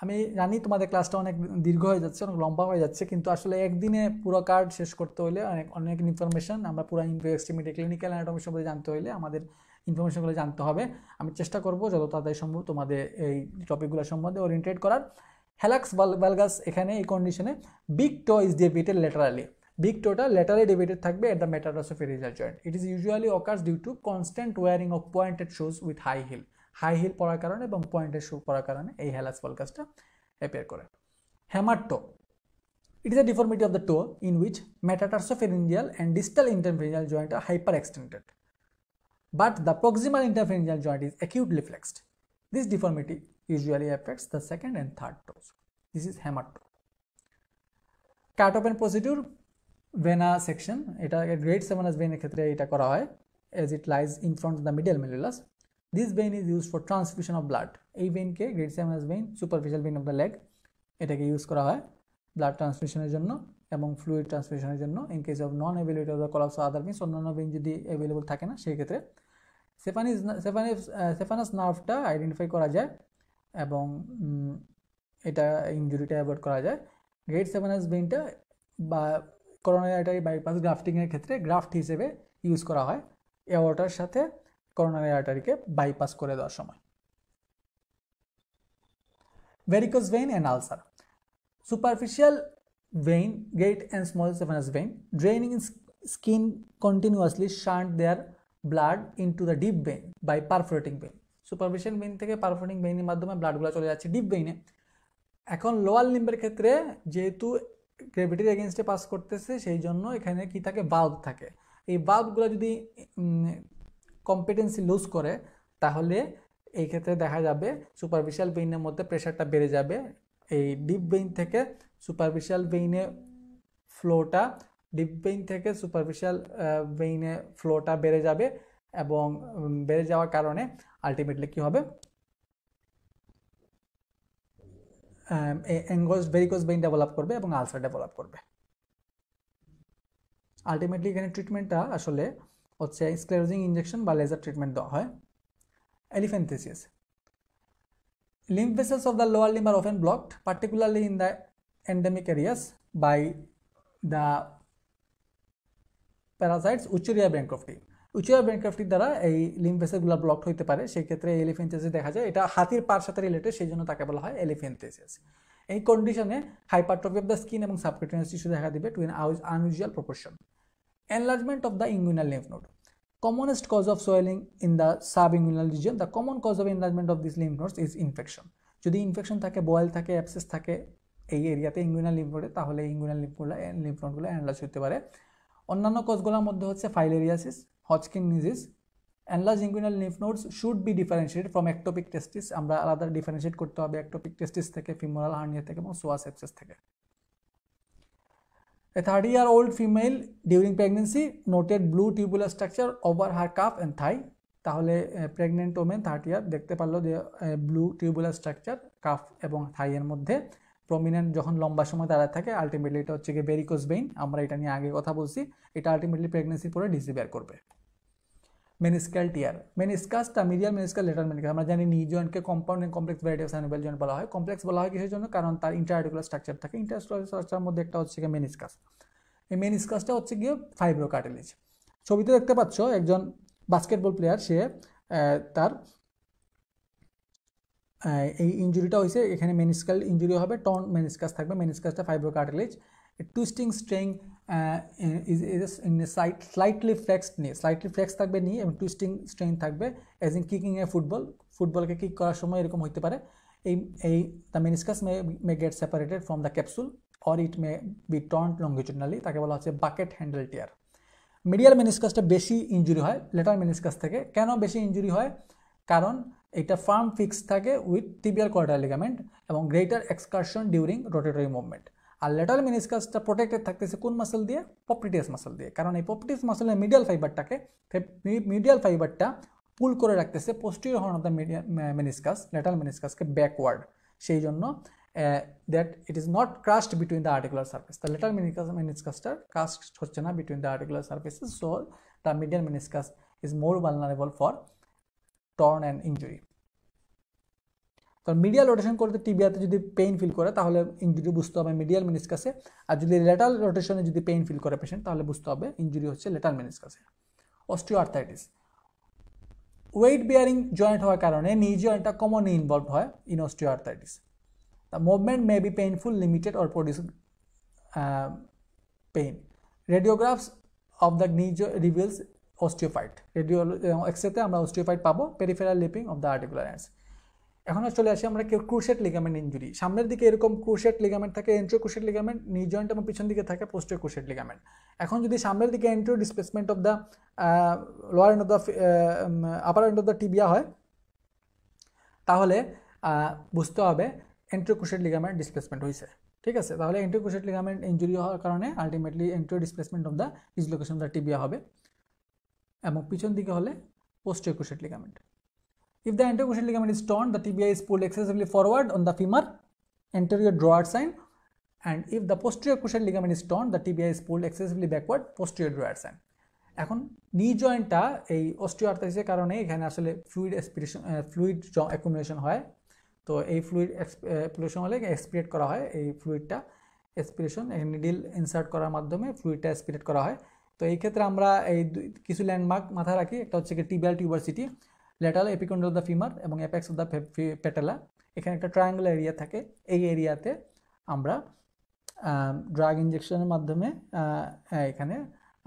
আমি জানি তোমাদের ক্লাসটা অনেক দীর্ঘ হয়ে যাচ্ছে, অনেক লম্বা হয়ে যাচ্ছে, কিন্তু আসলে একদিনে পুরো কার্ড শেষ করতে হলে অনেক ইনফরমেশন, আমরা পুরো ইনফো এক্সট্রিমিটি ক্লিনিক্যাল অ্যানাটমি সম্বন্ধে জানতে হলে আমাদের ইনফরমেশনগুলো জানতে হবে। আমি চেষ্টা করব যত তাড়াতাড়ি সম্ভব তোমাদের এই টপিকগুলো সম্বন্ধে ওরিয়েন্টেড করার। হেলাক্স ভ্যালগাস, এখানে এই কন্ডিশনে big toe is deviated laterally, big টোটা ল্যাটারালি ডেভিয়েটেড থাকবে at the metatarsophalangeal joint. It is usually occurs due to constant wearing of pointed shoes with high heel পরার কারণে এবং পয়েন্টেড শু পরার কারণে এই হেলাক্স ভ্যালগাসটা অ্যাপিয়ার করে। Hammer toe, it is a deformity of the toe in which metatarsophalangeal and distal interphalangeal joint are hyperextended, but the proximal interpharyngeal joint is acutely flexed. This deformity usually affects the second and third toes. This is hemato. Cut-open procedure, vena section, এটা grade 7 vein এর ক্ষেত্রে এটা করা হয় as it lies in front of the medial malleolus. This vein is used for transfusion of blood. এই vein K grade 7 vein, superficial vein of the leg, এটাকে use করা হয় ব্লাড ট্রান্সফিউশনের জন্য এবং ফ্লুইড ট্রান্সফিউশনের জন্য। In case of non availability of the collapse other means অন্যান্য vein যদি available থাকে না, সেই ক্ষেত্রে সেফানাস নার্ভটা আইডেন্টিফাই করা যায় এবং এটা ইনজুরিটা অ্যাভয়েড করা যায়। গ্রেড 7 ভেইনটা বা করোনারি আর্টারি বাইপাস গ্রাফটিংয়ের ক্ষেত্রে গ্রাফট হিসেবে ইউজ করা হয় এওর্টার সাথে করোনারি আর্টারিকে বাইপাস করে দেওয়ার সময়। Varicose vein and ulcer, superficial vein, great and small saphenous vein, draining in skin continuously shunt their blood into the deep vein by perforating vein. Superficial vein থেকে perforating vein এর মাধ্যমে ব্লাডগুলো চলে যাচ্ছে deep ভেইনে। এখন lower লিম্বের ক্ষেত্রে যেহেতু গ্র্যাভিটির এগেইনস্টে pass করতেছে, সেই জন্য এখানে কি থাকে, বাল্ব থাকে। এই বাল্বগুলো যদি কম্পিটেন্সি লুজ করে তাহলে এই ক্ষেত্রে দেখা যাবে সুপারফিশিয়াল ভেইনের মধ্যে প্রেশারটা বেড়ে যাবে। এই ডিপ ভেইন থেকে সুপারফিশিয়াল ভেইনে ফ্লোটা, ডিপ ভেইন থেকে সুপারফিশিয়াল ভেইনে ফ্লোটা বেড়ে যাবে এবং বেড়ে যাওয়ার কারণে আলটিমেটলি কি হবে, ভেরিকোজ ভেইন ডেভেলপ করবে এবং আলসার ডেভেলপ করবে। আলটিমেটলি এখানে ট্রিটমেন্টটা আসলে হচ্ছে স্ক্লেরোজিং ইনজেকশন বা লেজার ট্রিটমেন্ট দেওয়া হয়। এলিফ্যান্থিসিস, lymph vessels of the lower limb are often blocked, particularly in the endemic areas by the parasites Wuchereria bancrofti. Wuchereria bancrofti দ্বারা এই লিম্ফ ভেসেলগুলো ব্লকড হতে পারে, সেই ক্ষেত্রে এলিফ্যান্থিসিস দেখা যায়। এটা হাতির পার সাথে রিলেটেড, সেই জন্য তাকে বলা হয় এলিফ্যান্থিসিস। এই কন্ডিশনে হাইপারট্রফি অফ দ্য স্কিন এবং সাবকিউটেনিয়াস টিস্যু দেখা দিবে to an unusual proportion. Enlargement of the inguinal lymph node, commonest cause of swelling in the subinguinal region. The common cause of enlargement of these lymph nodes is infection. যদি infection থাকে, boil থাকে, abscess থাকে এই এরিয়াতে inguinal lymph নোডে, তাহলে inguinal lymph নোডগুলো enlarge হতে পারে। অন্যান্য কজগুলোর মধ্যে হচ্ছে filariasis, Hodgkin disease. Enlarge inguinal lymph nodes should be differentiated from ectopic testis, আমরা আলাদা ডিফারেন্সিয়েট করতে হবে একটোপিক টেস্টিস থেকে, ফিমোরাল হার্নিয়া থেকে এবং সোয়া সেপসিস থেকে। A 30-year-old female during pregnancy noted blue tubular structure over her calf and thigh. তাহলে pregnant women 30 ইয়ার দেখতে পারলো যে ব্লু টিউবুলার স্ট্রাকচার কাফ এবং থাইয়ের মধ্যে প্রমিনেন্ট যখন লম্বা সময় দাঁড়ায় থাকে, আলটিমেটলি এটা হচ্ছে গিয়ে ভেরিকোজ ভেইন। আমরা এটা নিয়ে আগে কথা বলছি, এটা আলটিমেটলি প্রেগনেন্সির পরে ডিসি বের করবে। মেনিস্কাল টিয়ার, মেনিস্কাসটা মিডিয়াল মেনিস্কাস, লেটারাল মেনিস্কাস। আমরা জানি নি জয়েন্টকে compound and complex variety of synovial joint বলা হয়। কমপ্লেক্স বলা হয় কিসের জন্য? কারণ তার ইন্টারআর্টিকুলার স্ট্রাকচার থাকে। ইন্টারআর্টিকুলার স্ট্রাকচারের মধ্যে একটা হচ্ছে গিয়ে মেনিস্কাস। এই মেনিস্কাসটা হচ্ছে গিয়ে ফাইব্রোকার্টিলেজ। ছবিতে দেখতে পাচ্ছ একজন বাস্কেটবল প্লেয়ার, সে তার এই ইনজুরিটা হয়েছে, এখানে মেনিস্কাল ইনজুরি হবে, টর্ন মেনিস্কাস থাকবে। মেনিস্কাসটা fibrocartilage. Twisting strain is in slightly flexed knee, slightly flakes থাকবে নি এবং টুইস্টিং স্ট্রেং থাকবে অ্যাজ ইন কিকিং এ ফুটবলকে কিক করার সময় এরকম হতে পারে। এই the meniscus may get separated from the capsule or it may be torn longitudinally, তাকে বলা হচ্ছে বাকেট হ্যান্ডেল টিয়ার। মিডিয়াল মেনিস্কাসটা বেশি ইনজুরি হয় লেটারাল মেনিস্কাস থেকে। কেন বেশি ইনজুরি হয়? কারণ এটা ফার্ম ফিক্স থাকে উইথ টিবিয়াল কোয়াড্রাল লিগামেন্ট এবং গ্রেটার এক্সকারশন ডিউরিং রোটেটরি মুভমেন্ট। আর লেটারাল মেনিস্কাসটা প্রোটেক্টেড থাকতেছে কোন মাসল দিয়ে? পপটিটিয়াস মাসল দিয়ে। কারণ এই পপটিটিয়াস মাসলের মিডিয়াল ফাইবারটা পুল করে রাখতেছে posterior horn of the meniscus, lateral মেনিস্কাসকে ব্যাকওয়ার্ড। সেই জন্য that it is not crushed between the articular surface. The lateral মেনিস্কাসটা ক্রাশড হচ্ছে না between the articular surfaces, so the medial meniscus is more vulnerable for torn and injury. তো medial rotation করতে টিবিয়াতে যদি পেইন ফিল করে তাহলে injury বুঝতে হবে মিডিয়াল মেনিস্কাসে, আর যদি লেটারাল রোটেশনে যদি পেইন ফিল করে পেশেন্ট তাহলে বুঝতে হবে ইনজুরি হচ্ছে লেটারাল মেনিস্কাসে। অস্টিওআর্থাইটিস, ওয়েট বিয়ারিং জয়েন্ট হওয়ার কারণে নি জয়েন্টটা কমনলি ইনভলভ হয় in osteoarthritis. The movement may be painful, limited or produce pain. Radiographs of the knee reveals osteophyte. Radio এক্সরেতে আমরা অস্টিওফাইট পাবো, peripheral lipping of the articular ends. এখন চলে আসি আমরা ক্রুশেট লিগামেন্ট ইনজুরি। সামনের দিকে এরকম ক্রুশেট লিগামেন্ট থাকে, এন্ট্রো ক্রুশেট লিগামেন্ট, নি জয়েন্ট এবং পিছন দিকে থাকে পোস্টেরিয়র ক্রুশেট লিগামেন্ট। এখন যদি সামনের দিকে antero displacement of the lower end of the upper end of the tibia হয়, তাহলে বুঝতে হবে এন্ট্রো ক্রুশেট লিগামেন্ট ডিসপ্লেসমেন্ট হয়েছে। ঠিক আছে, তাহলে এন্ট্রো ক্রুশেট লিগামেন্ট ইনজুরি হওয়ার কারণে ultimately antero displacement of the dislocation of the tibia হবে, এবং পিছন দিকে হলে posterior cruciate ligament. If the anterior cruciate ligament is torn, the tibia is pulled excessively forward on the femur, anterior Drouard sign, and if the posterior cruciate ligament is torn, the tibia is pulled excessively backward, posterior Drouard sign. এখন নি জয়েন্টটা এই অস্টিওআর্থাইটিসের কারণে এখানে আসলে fluid accumulation হয়। তো এই fluid accumulation হলে এক্সপিরেট করা হয়, এই ফ্লুইডটা এক্সপিরেশন নিডিল ইনসার্ট করার মাধ্যমে ফ্লুইডটা এক্সপিরেট করা হয়। তো এই ক্ষেত্রে আমরা এই কিছু ল্যান্ডমার্ক মাথায় রাখি। একটা হচ্ছে কি tibial tuberosity, lateral epicondyle of the femur এবং অ্যাপেক্স অফ দ্য পেটেলা। এখানে একটা ট্রায়াঙ্গুলার এরিয়া থাকে, এই এরিয়াতে আমরা ড্রাগ ইনজেকশনের মাধ্যমে এখানে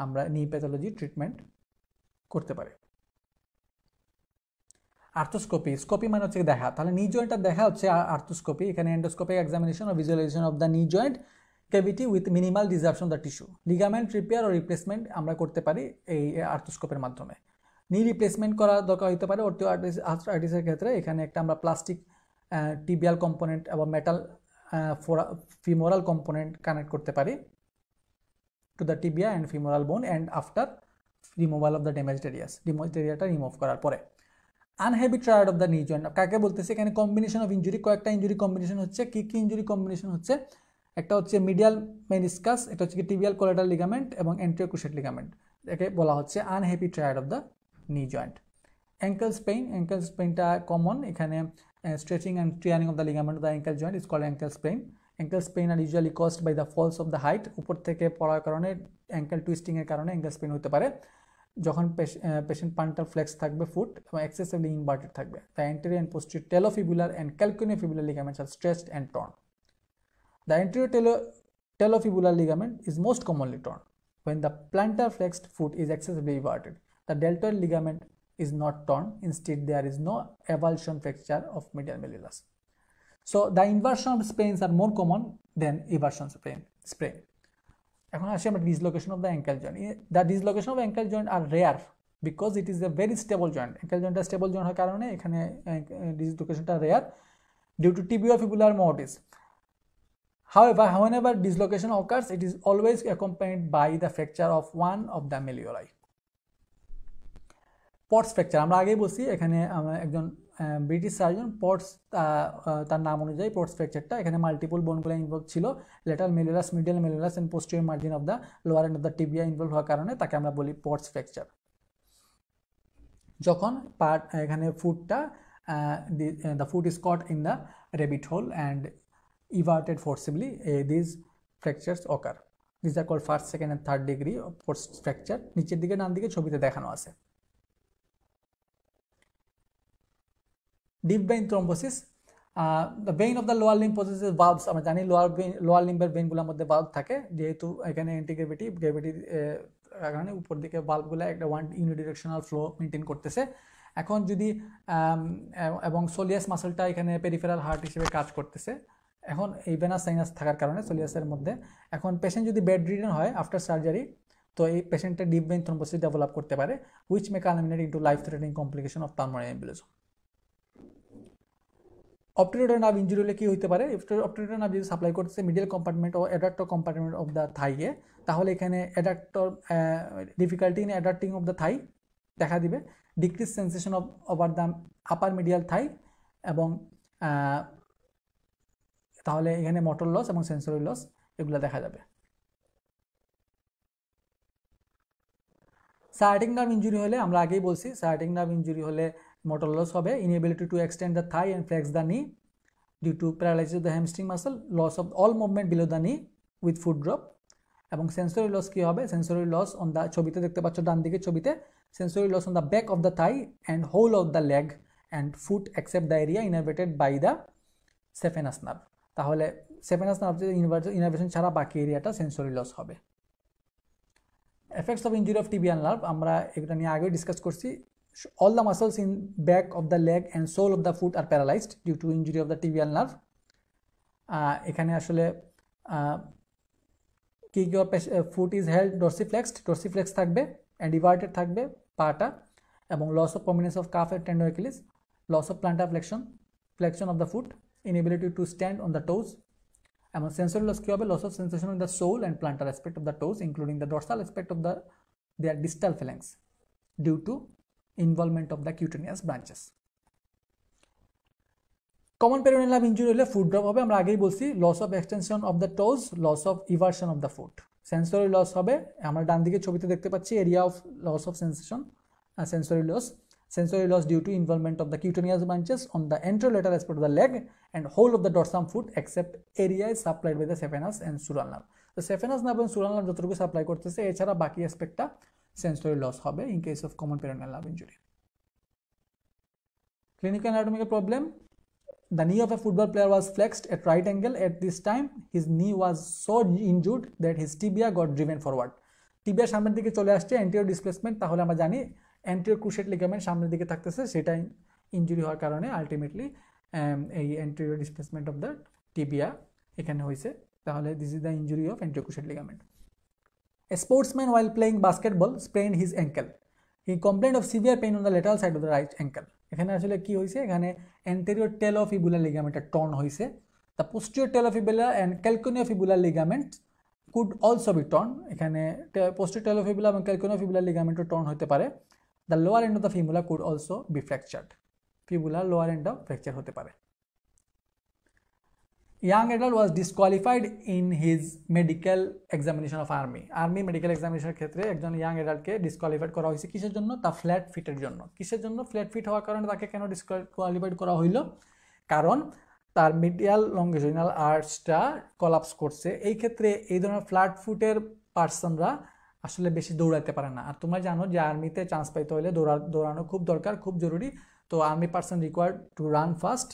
আমরা নি প্যাথোলজি ট্রিটমেন্ট করতে পারি। আর্থোস্কোপি, স্কোপি মানে হচ্ছে দেখা, তাহলে নি জয়েন্টটা দেখা হচ্ছে আর্থোস্কোপি। এখানে এন্ডোস্কোপিক এক্সামিনেশন ও visualization of the knee joint cavity with minimal disruption of the tissue. Ligament repair ও রিপ্লেসমেন্ট আমরা করতে পারি এই আর্থোস্কোপের মাধ্যমে। নি রিপ্লেসমেন্ট করা দরকার হতে পারে অস্টিওআর্থাইটিসের ক্ষেত্রে। এখানে একটা আমরা প্লাস্টিক টিবিয়াল কম্পোনেন্ট এবং মেটাল ফিমোরাল কম্পোনেন্ট কানেক্ট করতে পারি to the tibia and femoral bone and after removal of the damaged এরিয়াটা রিমুভ করার পরে। Unhappy triad of the knee joint কাকে বলতেছে? এখানে কম্বিনেশন অফ ইনজুরি, কয়েকটা ইনজুরি কম্বিনেশন হচ্ছে। কি কি ইনজুরি কম্বিনেশন হচ্ছে? একটা হচ্ছে মিডিয়াল মেনিস্কাস, এটা হচ্ছে কি টিবিয়াল কোলাটারাল লিগামেন্ট এবং অ্যান্টেরিয়র ক্রুশেট লিগামেন্ট, একে বলা হচ্ছে unhappy triad of the knee joint. Ankle স্পেইনটা কমন, এখানে stretching and tearing of the ligament of the ankle joint is called ankle sprain. Ankle sprain are usually caused by the falls of the height, উপর থেকে পড়ার কারণে ankle টুইস্টিংয়ের কারণে ankle Spain হতে পারে যখন পেশেন্ট পান্টাল ফ্লেক্স থাকবে foot এবং এক্সেসিভলি ইনভার্টেড থাকবে। The anterior and posterior talofibular and calcaneofibular ligaments are stretched and torn. The anterior talofibular ligament is most commonly torn when the plantar flexed foot is excessively everted. The deltoid ligament is not torn. Instead, there is no avulsion fracture of medial malleolus. So, the inversion of sprains are more common than eversion sprain. এখন আসি আমরা dislocation of the ankle joint. The dislocation of ankle joint are rare because it is a very stable joint. Ankle joint stable joint হওয়ার কারণে এখানে dislocationটা rare due to tibiofibular morbidity. However, whenever dislocation occurs, it is always accompanied by the fracture of one of the malleoli. Pots fracture আমরা আগেই বলছি, এখানে একজন British surgeon pots, তার নাম অনুযায়ী পটস ফ্র্যাকচারটা, এখানে মাল্টিপল বোনগুলো ইনভলভ ছিল, lateral malleolus, medial malleolus and posterior margin of the lower end of the tibia involve হওয়ার কারণে তাকে আমরা বলি পটস ফ্র্যাকচার। যখন পার্ট এখানে ফুটটা the foot is caught in the rabbit hole and everted forcibly, these fractures occur. These are called first, second and third degree of post fracture. নিচের দিকে ডান দিকে ছবিতে দেখানো আছে। Deep vein thrombosis, the vein of the lower limb possesses valves. আমরা জানি lower লিম্বের ভেইনগুলোর মধ্যে valve থাকে, যেহেতু এখানে গ্রেভিটির কারণে উপর দিকে ভালভগুলো একটা ওয়ান ইউনিডিরেকশনাল ফ্লো মেনটেন করতেছে। এখন যদি এবং সোলিয়াস মাসলটা এখানে পেরিফেরাল হার্ট হিসেবে কাজ করতেছে। এখন এই ভেনাস সাইনাস থাকার কারণে সোলিয়াসের মধ্যে, এখন পেশেন্ট যদি বেড রিডেন হয় আফটার সার্জারি, তো এই পেশেন্টের ডিপ ভেইন থ্রম্বোসিস ডেভেলপ করতে পারে, which may culminate into life threatening complication of pulmonary embolism. Obturator nerve injury হলে কি হতে পারে? অপটিউটার নার্ভ যদি সাপ্লাই করতেছে মিডিয়াল কম্পার্টমেন্ট ও অ্যাডাক্টর কম্পার্টমেন্ট অফ দ্য থাইয়ে, তাহলে এখানে adductor difficulty in adducting of the thigh দেখা দিবে, decrease sensation of over the upper medial thigh, এবং তাহলে এখানে মোটর লস এবং সেন্সরি লস এগুলো দেখা যাবে। সায়াটিক নার্ভ ইনজুরি হলে আমরা আগেই বলছি, সায়াটিক নার্ভ ইনজুরি হলে মোটর লস হবে, inability to extend the thigh and flex the knee due to paralysis of the hamstring muscle, loss of all movement below the knee with foot drop. এবং sensory loss কী হবে? Sensory loss on the, ছবিতে দেখতে পাচ্ছ ডান দিকে ছবিতে, sensory loss on the back of the thigh and whole of the leg and foot except the area innervated by the saphenous nerve. তাহলে সেফেনাস নার্ভ ইনারভেশন ছাড়া বাকি এরিয়াটা সেন্সরি লস হবে। Effects of injury of tibial nerve, আমরা এটা নিয়ে আগেই discuss করছি। All the muscles in back of the leg and sole of the foot are paralyzed due to injury of the tibial nerve. এখানে আসলে কি foot is held ডোর্সিফ্লেক্স থাকবে and ইভার্টেড থাকবে পাটা, এবং loss of prominence of calf and tendon Achilles, loss of plantar flexion of the foot, inability to stand on the toes, এবং sensory loss কী হবে? Loss of sensation in the sole and plantar aspect of the toes including the dorsal aspect of the their distal phalanges due to involvement of the cutaneous branches. Common perineal nerve injury হলে foot drop হবে, আমরা আগেই বলছি, loss of extension of the toes, loss of eversion of the foot. Sensory loss হবে, আমরা ডান দিকে ছবিতে দেখতে পাচ্ছি area of loss of sensation, sensory loss due to involvement of the cutaneous branches on the anterolateral aspect of the leg and whole of the dorsum foot except area is supplied by the saphenous and sural nerve. তো saphenous nerve এবং sural nerve যতটুকু supply করতেছে, এছাড়া বাকি অ্যাসপেক্টটা sensory loss হবে in case of common peroneal nerve injury. Clinical anatomical problem: the knee of a football player was flexed at right angle. At this time, his knee was so injured that his tibia got driven forward. Tibia সামনের দিকে চলে আসছে, anterior displacement, তাহলে আমরা জানি anterior cruciate ligament সামনের দিকে থাকতেছে, সেটা ইনজুরি হওয়ার কারণে আলটিমেটলি এই anterior displacement of the tibia এখানে হয়েছে, তাহলে this is the injury of anterior cruciate ligament. A sportsman while playing basketball sprained his ankle. He complained of severe pain on the lateral side of the right ankle. এখানে আসলে কি হয়েছে? এখানে anterior talofibular ligament torn হয়েছে। The posterior talofibular and calcaneofibular ligament could also be torn. এখানে posterior talofibular এবং calcaneofibular ligament torn হতে পারে। The lower end of the fibula could also be fractured. Fibula lower end of fracture হতে পারে। Young adult was disqualified in his medical examination of army medical examination ক্ষেত্রে একজন young অ্যাডাল্টকে disqualified করা হয়েছে কিসের জন্য? তা ফ্ল্যাট ফিটের জন্য। কিসের জন্য ফ্ল্যাট ফিট হওয়ার কারণে তাকে কেন ডিসকোয়ালিফাইড করা হইল? কারণ তার মিডিয়াল লঙ্গিটিউডিনাল আর্চটা কলাপস করছে। এই ক্ষেত্রে এই ধরনের ফ্ল্যাট ফুটের পার্সনরা আসলে বেশি দৌড়াতে পারে না। আর তোমরা জানো যে আর্মিতে চান্স পাইতে হলে দৌড়ানো খুব দরকার, খুব জরুরি। তো army person required to run fast,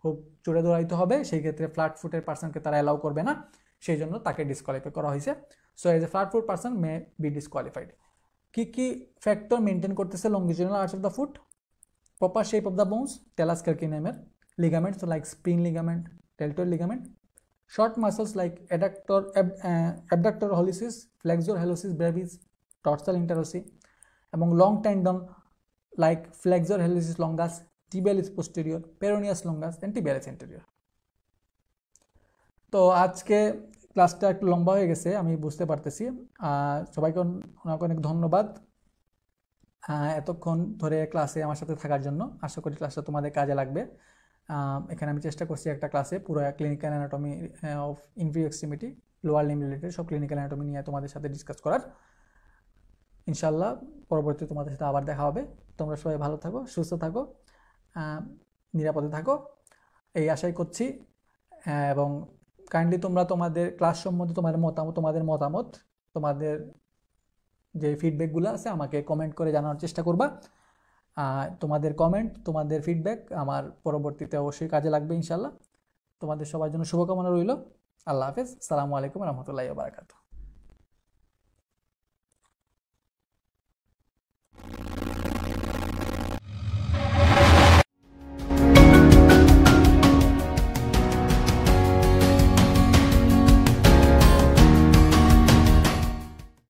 খুব জোরে দৌড়াইতে হবে, সেই ক্ষেত্রে ফ্ল্যাট ফুটের পার্সনকে তারা অ্যালাউ করবে না, সেই জন্য তাকে ডিসকোয়ালিফাই করা হয়েছে। So as a flat foot person may be disqualified. কি ফ্যাক্টর মেনটেন করতেছে longitudinal arch of the foot? Proper shape of the bones, talus ক্যালকিনিয়ামের ligaments like spring ligament, deltoid ligament, short muscles like abductor hallucis, flexor hallucis brevis, dorsal interossei, এবং long tendon like flexor hallucis longus, tibialis posterior, peroneus longus and tibialis anterior. তো আজকে ক্লাসটা একটু লম্বা হয়ে গেছে, আমি বুঝতে পারতেছি। সবাইকে অনেক অনেক ধন্যবাদ। এতক্ষণ ধরে ক্লাসে আমার সাথে থাকার জন্য। আশা করি ক্লাসটা তোমাদের কাজে লাগবে। এখানে আমি চেষ্টা করছি একটা ক্লাসে পুরো clinical anatomy of ইনভিউ extremity, lower limb related সব ক্লিনিক্যাল অ্যানাটমি নিয়ে তোমাদের সাথে ডিসকাস করার। ইনশাল্লাহ পরবর্তীতে তোমাদের সাথে আবার দেখা হবে। তোমরা সবাই ভালো থাকো, সুস্থ থাকো, নিরাপদে থাকো, এই আশাই করছি। এবং কাইন্ডলি তোমরা তোমাদের ক্লাস সম্বন্ধে তোমাদের মতামত তোমাদের যে ফিডব্যাকগুলো আছে আমাকে কমেন্ট করে জানানোর চেষ্টা করবা। তোমাদের কমেন্ট, তোমাদের ফিডব্যাক আমার পরবর্তীতে অবশ্যই কাজে লাগবে ইনশাল্লাহ। তোমাদের সবার জন্য শুভকামনা রইল। আল্লাহ হাফেজ। আসসালামু আলাইকুম রহমতুল্লাহি ওয়া বারাকাতুহু।